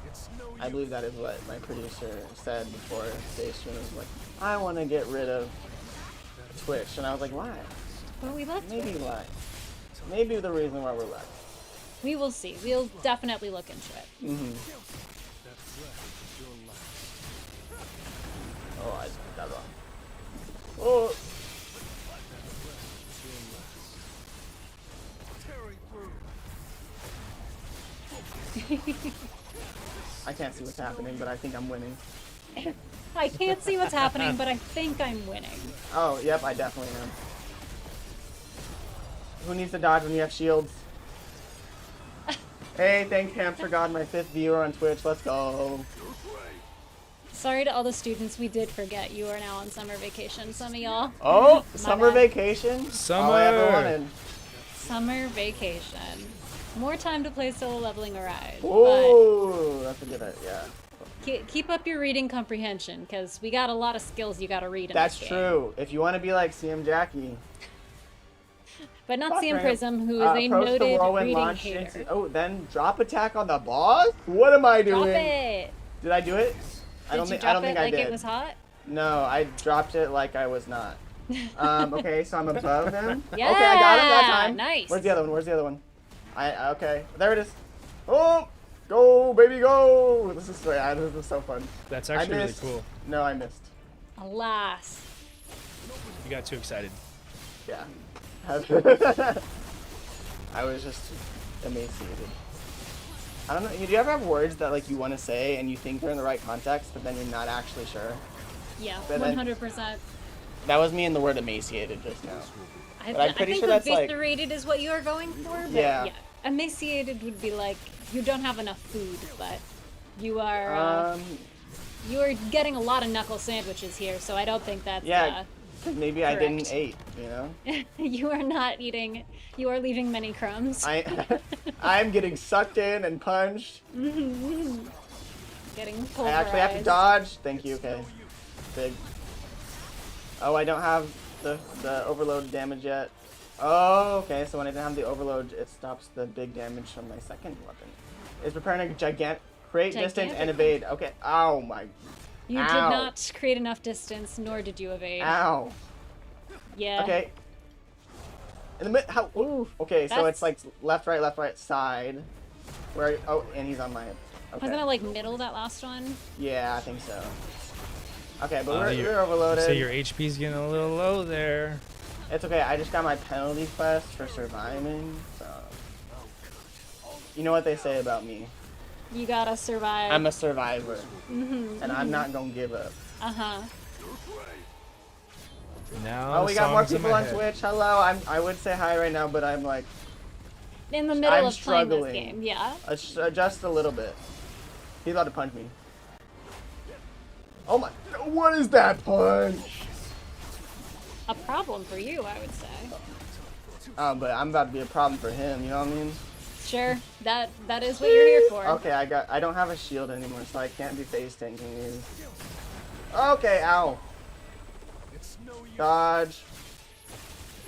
It's no I believe that is what my producer said before today's stream. Was like, I want to get rid of Twitch, and I was like, why? But we left. Maybe why? Maybe the reason why we're left. We will see. We'll definitely look into it. Mm-hmm. that threat is your last. Oh, I just got that wrong. Oh, Tearing through. I can't see what's happening, but I think I'm winning. I can't see what's happening, but I think I'm winning. Oh, yep, I definitely am. Who needs to dodge when you have shields? Hey, thank Hamster God, my 5th viewer on Twitch. Let's go. Sorry to all the students. We did forget you are now on summer vacation. Some of y'all. Oh, summer bad. vacation. Summer. All I ever wanted. Summer vacation. More time to play solo leveling arrived. Oh, that's a good idea. But keep up your reading comprehension, because we got a lot of skills you got to read in That's this game. true. If you want to be like CM Jackie. But not CM Fostering- Prism, who is a approach the noted whirlwind, reading launch hater. into- then drop attack on the boss? What am I doing? Drop it! Did I do it? I Did don't you think drop I don't it think like I did. it was hot? No, I dropped it like I was not. Okay, so I'm above him. Yeah, Okay, I got him that time. nice. Where's the other one? Where's the other one? Okay, there it is. Oh, go baby, go! This is so fun. That's I actually really missed. cool. No, I missed. Alas. You got too excited. Yeah. I was just emaciated. I don't know. Do you ever have words that like you want to say and you think they're in the right context, but then you're not actually sure? Yeah, But then- 100%. That was me in the word emaciated just now. But I'm pretty I think sure that's like- eviscerated is what you are going for. But Yeah. Emaciated would be like you don't have enough food, but you are you are getting a lot of knuckle sandwiches here, so I don't think that's Yeah. Maybe I didn't correct. eat. You know. you are not eating. You are leaving many crumbs. I'm getting sucked in and punched. Getting I pulverized. actually have to dodge. Thank you. Okay. Big. Oh, I don't have the overload damage yet. Oh, okay. So when I didn't have the overload, it stops the big damage from my second weapon. It's preparing a create distance and Gigantic. evade. Okay. Ow my. You Ow. did not create enough distance, nor did you evade. Ow. Yeah. Okay. In the mid. How? Ooh, Okay. So that's- it's like left, right, side. Where? Oh, and he's on my. Okay. Wasn't it like middle that last one? Yeah, I think so. Okay, but You're- we're overloaded. So your HP's getting a little low there. It's okay. I just got my penalty quest for surviving. So. You know what they say about me. You gotta survive. I'm a survivor, and I'm not gonna give up. Uh-huh. Now Oh, the we got more song's in people my on head. Twitch. Hello. I would say hi right now, but I'm like In the middle I'm of playing this struggling. game, yeah. Just a little bit. He's about to punch me. Oh my! What is that punch? A problem for you, I would say. But I'm about to be a problem for him. You know what I mean? Sure, that is what you're here for. Okay, I don't have a shield anymore, so I can't be face tanking you. Okay, ow. Dodge.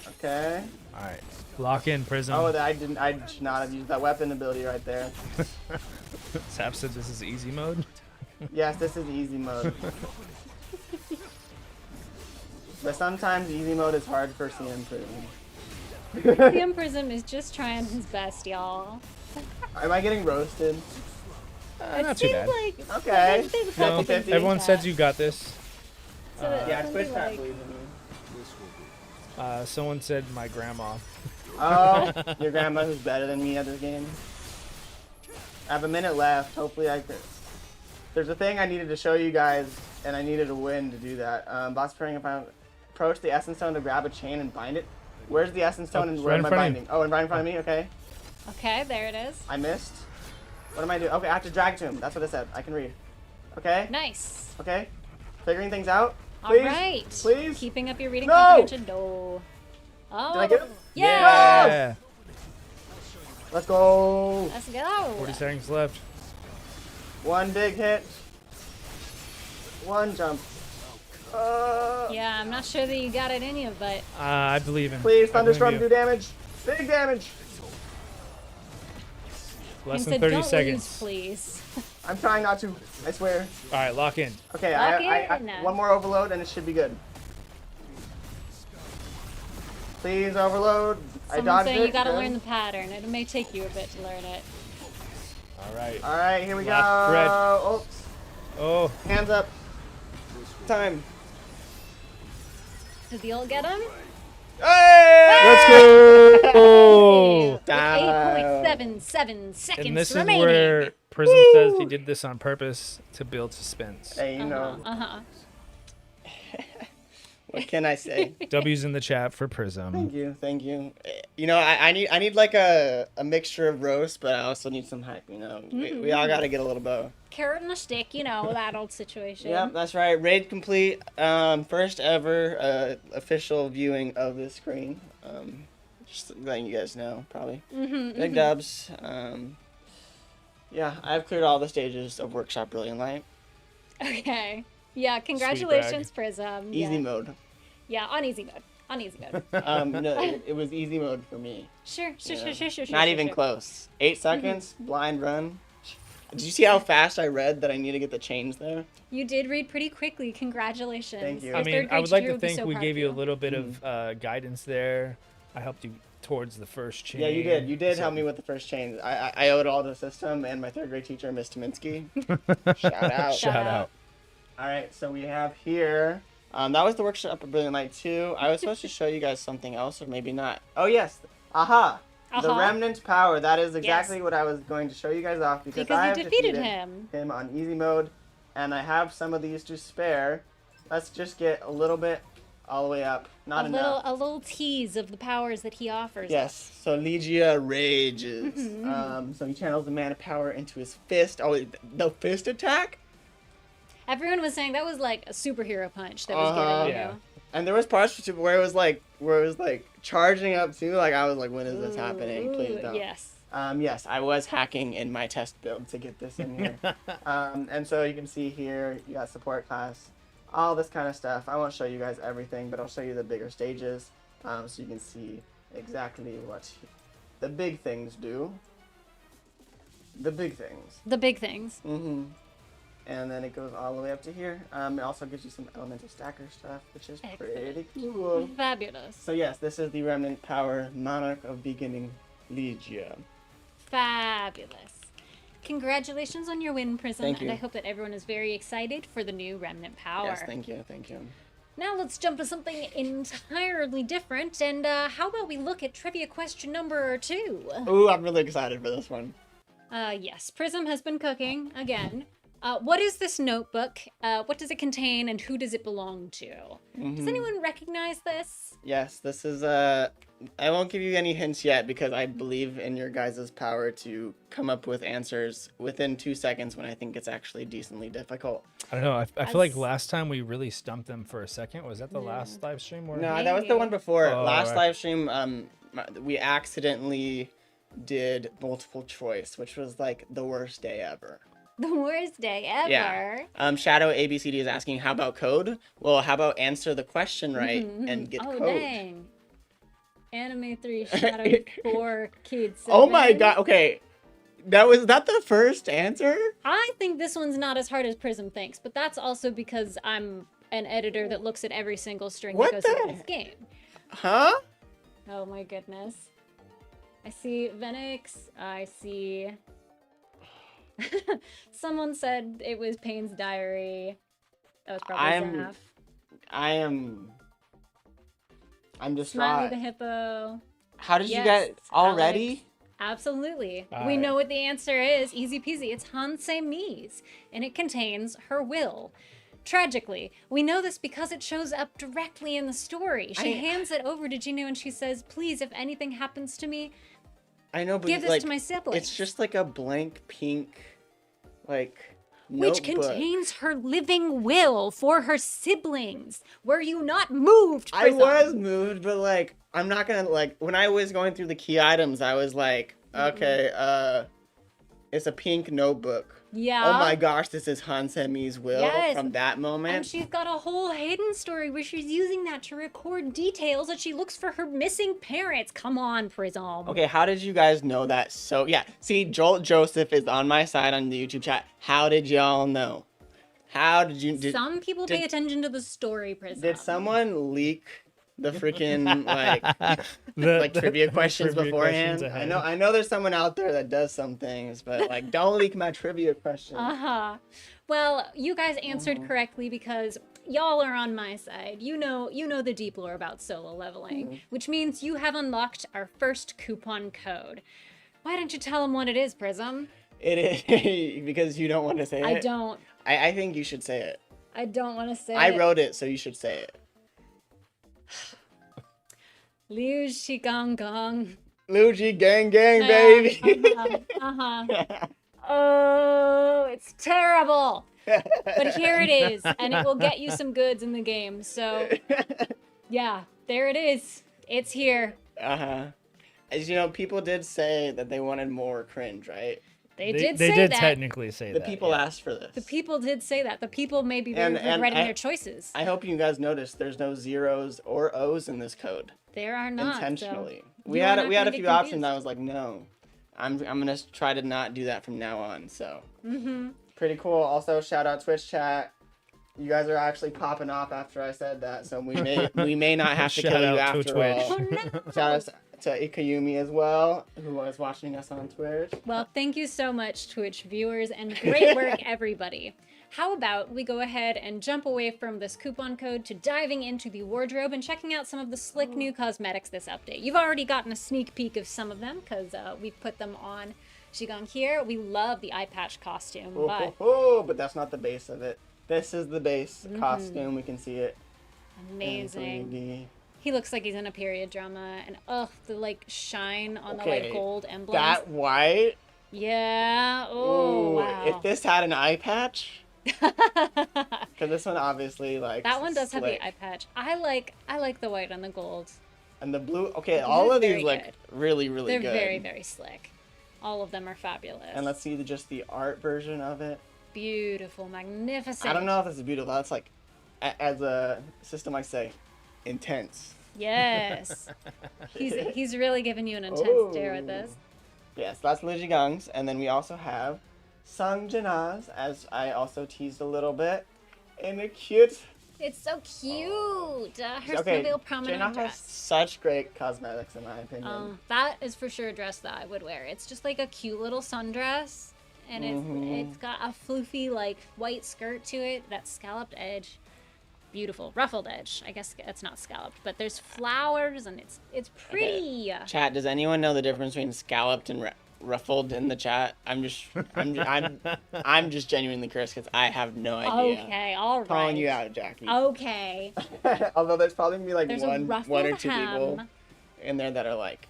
Okay. All right, lock in Prism. Oh, I should not have used that weapon ability right there. Sap said this is easy mode. Yes, this is easy mode. But sometimes easy mode is hard for CM Prism. CM Prism is just trying his best, y'all. Am I getting roasted? Not too bad. Like Okay. something No, 50-50. everyone says you got this. So that Yeah, something Twitch chat like- believes in me. Someone said my grandma. Oh, your grandma who's better than me at this game. I have a minute left. Hopefully I could. There's a thing I needed to show you guys, and I needed a win to do that. Boss praying if I approach the essence stone to grab a chain and bind it. Where's the essence stone and it's where right am in I front of you. binding? Oh, and right in front of me? Okay. Okay, there it is. I missed. What am I doing? Okay, I have to drag to him. That's what it said. I can read. Okay. Nice. Okay. Figuring things out. All Please. right. Please. Keeping up your reading No! comprehension. No. Oh. Did I get him? Yeah. Yeah. Let's go. Let's go. 40 seconds left. One big hit. One jump. Yeah, I'm not sure that you got it in you, but I believe in. Please, I believe thunderstorm, you. do damage. Big damage. Less he than said 30 don't seconds. lose, please. I'm trying not to. I swear. All right, lock in. Okay, Lock I in. one more overload and it should be good. Please overload. I Someone's dodged saying it. you gotta Good. learn the pattern. It may take you a bit to learn it. All right. All right, here we go. Left, red. Oops. Oh, Hands up. Time. Did the ult get him? Hey! let's go. Oh. With 8.77 seconds And this remaining. is where Prism says he did this on purpose to build suspense. Hey, you know. Uh-huh. What can I say? W's in the chat for Prism. Thank you, thank you. You know, I need like a mixture of roast, but I also need some hype. You know, we all gotta get a little both. Carrot and a stick, you know, that old situation. Yep, that's right. Raid complete. First ever official viewing of this screen. Just letting you guys know, probably. Mm-hmm, Big dubs. Yeah, I've cleared all the stages of Workshop Brilliant Light. Okay. Yeah, congratulations, Prism. Easy yeah. mode. Yeah, on easy mode. On easy mode. No, it was easy mode for me. Sure. Not even close. 8 seconds, blind run. Did you see how fast I read that I need to get the chains there? You did read pretty quickly. Congratulations. Thank you. Your I mean, third I grade would like teacher to would be think so we proud gave of you a little bit of guidance there. I helped you towards the first chain. Yeah, you did. You did so- help me with the first chain. I owe it all to the system and my third grade teacher, Miss Tominsky. Shout out. Shout out. All right, so we have here. That was the workshop of Brilliant Light 2. I was supposed to show you guys something else, or maybe not. Oh yes, aha! The Uh-huh. Remnant Power. That is exactly Yes. what I was going to show you guys off because Because I you have defeated him. on easy mode, and I have some of these to spare. Let's just get a little bit all the way up. Not enough. A little tease of the powers that he offers. Yes, so Legia rages. Mm-hmm, So he channels the mana power into his fist. Oh, the fist attack? Everyone was saying that was like a superhero punch that was getting you. Yeah. And there was parts where it was like charging up too. Like I was like, when is this happening? Please Ooh, don't. yes. Yes, I was hacking in my test build to get this in here. And so you can see here, you got support class, all this kind of stuff. I won't show you guys everything, but I'll show you the bigger stages, so you can see exactly what the big things do. The big things. The big things. Mm-hmm. And then it goes all the way up to here. It also gives you some elemental stacker stuff, which is pretty cool. Fabulous. So yes, this is the Remnant Power Monarch of Beginning Legia. Fabulous. Congratulations on your win, Prism. Thank And you. I hope that everyone is very excited for the new Remnant Power. Yes, thank you. Now let's jump to something entirely different. And how about we look at trivia question number 2? Ooh, I'm really excited for this one. Yes, Prism has been cooking again. What is this notebook? What does it contain, and who does it belong to? Does anyone recognize this? Yes, this is I won't give you any hints yet because I believe in your guys' power to come up with answers within 2 seconds when I think it's actually decently difficult. I don't know. I feel like As- last time we really stumped them for a second. Was that the last live stream? Or... No, that was the one before. Oh, Last right. live stream, we accidentally did multiple choice, which was like the worst day ever. The worst day ever. Yeah. Shadow ABCD is asking, how about code? Well, how about answer the question right and get Oh, code? dang. Anime 3 Shadow 4 Kids. Oh my god, okay. Was that the first answer? I think this one's not as hard as Prism thinks, but that's also because I'm an editor that looks at every single string What that goes the into this game. Huh? Oh my goodness. I see Venix. I see... Someone said it was Payne's Diary. That was probably Zaf. I'm Smiley distraught. the Hippo. How did you Yes, get already? Absolutely. We Alright. know what the answer is. Easy peasy. It's Hansei Mies, and it contains her will. Tragically, we know this because it shows up directly in the story. She hands it over to Gino and she says, please, if anything happens to me, I know, but give this like, to my siblings. it's just like a blank pink, like, which notebook. contains her living will for her siblings. Were you not moved, I Prism? was moved, but like, I'm not gonna like. When I was going through the key items, I was like, okay, it's a pink notebook. Yeah. Oh my gosh, this is Hansemi's will Yes. from that moment. And she's got a whole hidden story where she's using that to record details that she looks for her missing parents. Come on, Prism. Okay, how did you guys know that? So yeah, see, Joel Joseph is on my side on the YouTube chat. How did y'all know? How did you? Some people pay attention to the story, Prism. Did someone leak the freaking like The trivia questions trivia beforehand? questions I know there's someone out there that does some things, but like don't leak my trivia questions. Uh-huh. Well, you guys answered correctly because y'all are on my side. You know the deep lore about solo leveling, which means you have unlocked our first coupon code. Why don't you tell them what it is, Prism? It is because you don't want to say it. I don't. I think you should say it. I don't want to say I it. wrote it, so you should say it. Liu Zhigang Gong. Luigi gang gang baby. Uh-huh. Oh, it's terrible. But here it is, and it will get you some goods in the game. So, yeah, there it is. It's here. As you know, people did say that they wanted more cringe, right? They did They say did that. technically say The that. people yeah. asked for this. The people did say that. The people may be very And regretting I- their choices. I hope you guys noticed there's no zeros or O's in this code. There are not. Intentionally. So We you are had not we had gonna a get few options. confused. I was like, no, I'm gonna try to not do that from now on. So pretty cool. Also, shout out Twitch chat. You guys are actually popping off after I said that, so we may not have to Shout kill you out to after Twitch. all. Oh, no. Shout out to Ikayumi as well, who was watching us on Twitch. Well, thank you so much, Twitch viewers, and great work, everybody. How about we go ahead and jump away from this coupon code to diving into the wardrobe and checking out some of the slick new cosmetics this update. You've already gotten a sneak peek of some of them because we've put them on Zhigang here. We love the eye patch costume, but But that's not the base of it. This is the base costume. We can see it. amazing. 3D. He looks like he's in a period drama, and the like shine on the Okay, like gold emblems. That white. Yeah. Oh Ooh, wow. if this had an eye patch, because this one obviously like That one does have slick. the eye patch. I like the white and the gold. And the blue. Okay, These all are of these very look good. really They're good. very, very slick. All of them are fabulous. And let's see just the art version of it. Beautiful, magnificent. I don't know if this is beautiful. That's like, as a system might say, intense. Yes. he's really giving you an intense stare at this. Yes, that's Liji Gung's, and then we also have Sung Janaz, as I also teased a little bit, in a cute. It's so cute. Her Okay, real prominent Janaz has dress. such great cosmetics in my opinion. That is for sure a dress that I would wear. It's just like a cute little sundress, and it's got a floofy like white skirt to it, that scalloped edge. Beautiful, ruffled edge. I guess it's not scalloped, but there's flowers and it's pretty. Chat, does anyone know the difference between scalloped and ruffled in the chat? I'm just genuinely curious because I have no idea. Okay, all right. Calling you out, Jackie. Okay. Although there's probably gonna be like There's a one or ruffled two people hem. in there that are like.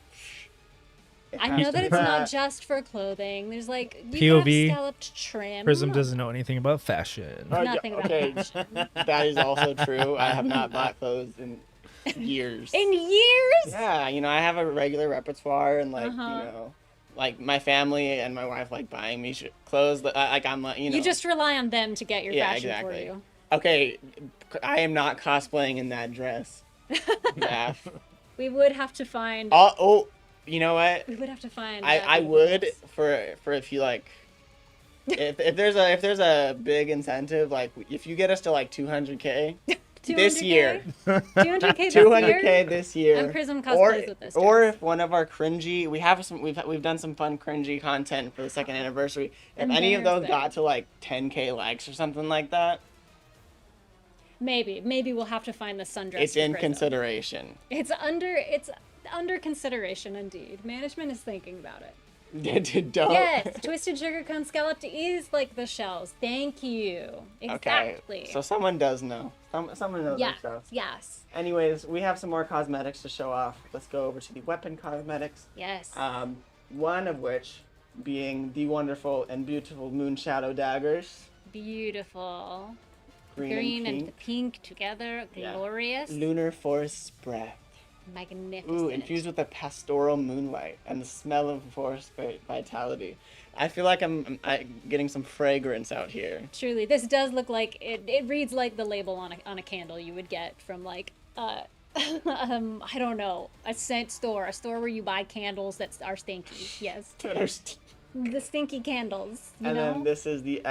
it I has know to that be it's not that. just for clothing. There's like you POV, have scalloped trim. Prism doesn't know anything about fashion. Oh, yeah, Nothing about okay, fashion. that is also true. I have not bought clothes in years. In years? Yeah, I have a regular repertoire and like Uh-huh. like my family and my wife like buying me clothes. Like I'm like You just rely on them to get your Yeah, fashion exactly. for you. Okay, I am not cosplaying in that dress. Yeah. We would have to find. Oh, you know what? We would have to find. I people would else. for if you like. If there's a big incentive, like if you get us to like 200K this 200K? year, 200K this 200K year? this year, And Prism cosplays with this or dress. if one of our cringy, we've done some fun cringy content for the second anniversary. If any of those Embarrassing. got to like 10K likes or something like that, Maybe we'll have to find the sundress. it's for in Prism. consideration. It's under consideration indeed. Management is thinking about it. Don't. Yes, twisted sugar cone scalloped is like the shells. Thank you. Exactly. Okay, so someone does know. Someone knows their yes, stuff. yes, Anyways, we have some more cosmetics to show off. Let's go over to the weapon cosmetics. yes. One of which being the wonderful and beautiful Moonshadow daggers. Beautiful. Green, and and the pink. pink together, Yeah. glorious, Lunar Forest Breath. magnificent. Ooh, infused with the pastoral moonlight and the smell of forest vitality. I feel like I'm getting some fragrance out here. Truly, this does look like it reads like the label on a candle you would get from like I don't know, a scent store, a store where you buy candles that are stinky. Yes, the stinky candles. You And know. then this is the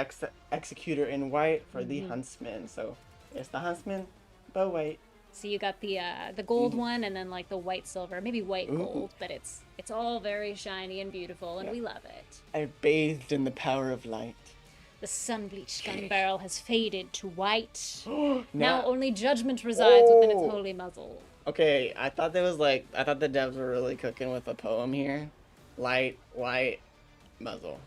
executor in white for the huntsman. So it's the huntsman, but white. So you got the gold one and then like the white silver, maybe white Ooh. gold, but it's all very shiny and beautiful and we love it. I bathed in the power of light. The sun-bleached gun barrel has faded to white. Now Now- only judgment resides within its Oh. holy muzzle. Okay, I thought the devs were really cooking with a poem here. Light, white, muzzle.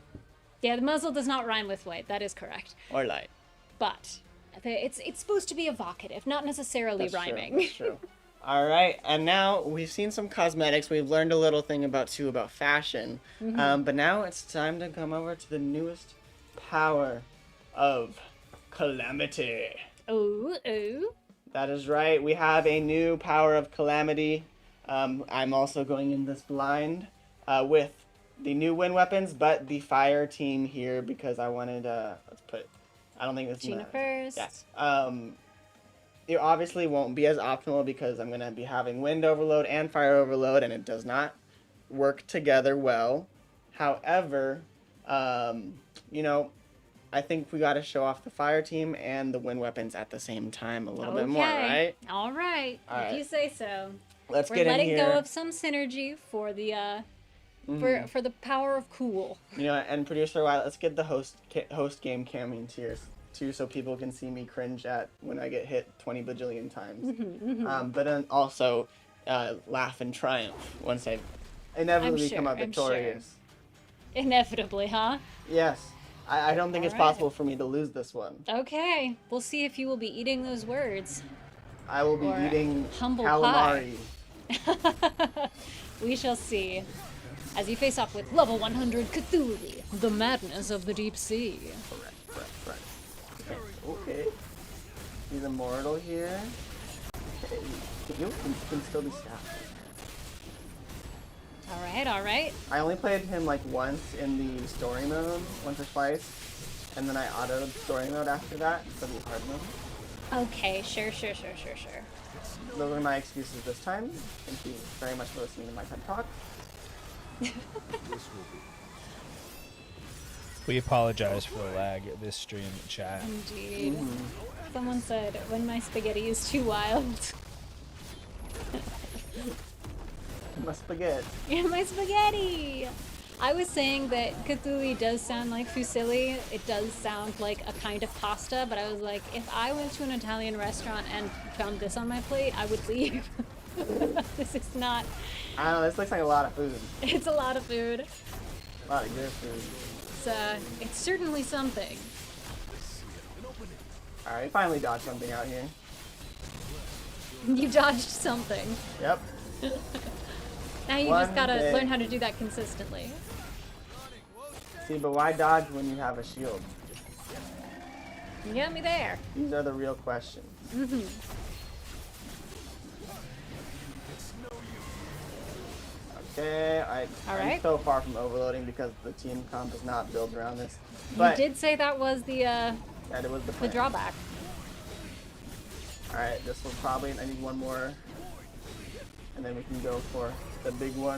Yeah, the muzzle does not rhyme with white. That is correct. Or light. But it's supposed to be evocative, not necessarily That's true, rhyming. that's true. Alright, and now we've seen some cosmetics. We've learned a little thing about fashion. But now it's time to come over to the newest power of Calamity. Ooh, ooh. That is right. We have a new power of Calamity. I'm also going in this blind with the new wind weapons, but the fire team here because I wanted let's put. I don't think this Gina is first. Yes. It obviously won't be as optimal because I'm gonna be having wind overload and fire overload, and it does not work together well. However, you know, I think we got to show off the fire team and the wind weapons at the same time a little bit more, right? All right. All If right. you say so. Let's We're get in letting here. go of some synergy for the for the power of cool. You know, and producer, let's get the host game camming tiers too, so people can see me cringe at when I get hit 20 bajillion times. But then also laugh and triumph once I inevitably come out I'm sure. victorious. Inevitably, huh? Yes, I don't think it's Alright. possible for me to lose this one. Okay. We'll see if you will be eating those words. I will be Or eating humble calamari. We shall see. As you face off with level 100 Cthulhu, the madness of the deep sea. Correct. Okay. He's immortal here. Okay. You can still be stabbed. All right. I only played him like once in the story mode, once or twice, and then I autoed story mode after that for the hard mode. Okay, sure. Those are my excuses this time. Thank you very much for listening to my TED Talk. This will be. We apologize for the lag at this stream, chat. Indeed. Someone said, when my spaghetti is too wild. My spaghetti. Yeah, my spaghetti! I was saying that Cthulhu does sound like fusilli. It does sound like a kind of pasta, but I was like, if I went to an Italian restaurant and found this on my plate, I would leave. This is not... I don't know, this looks like a lot of food. It's a lot of food. A lot of good food. It's certainly something. Alright, we finally dodged something out here. You dodged something. Yep. Now you One just gotta day. learn how to do that consistently. See, but why dodge when you have a shield? You got me there. These are the real questions. Okay, I'm Alright. so far from overloading because the team comp is not built around this. You But did say that was the yeah, it was the plan. drawback. Alright, this will probably, I need one more. And then we can go for the big one.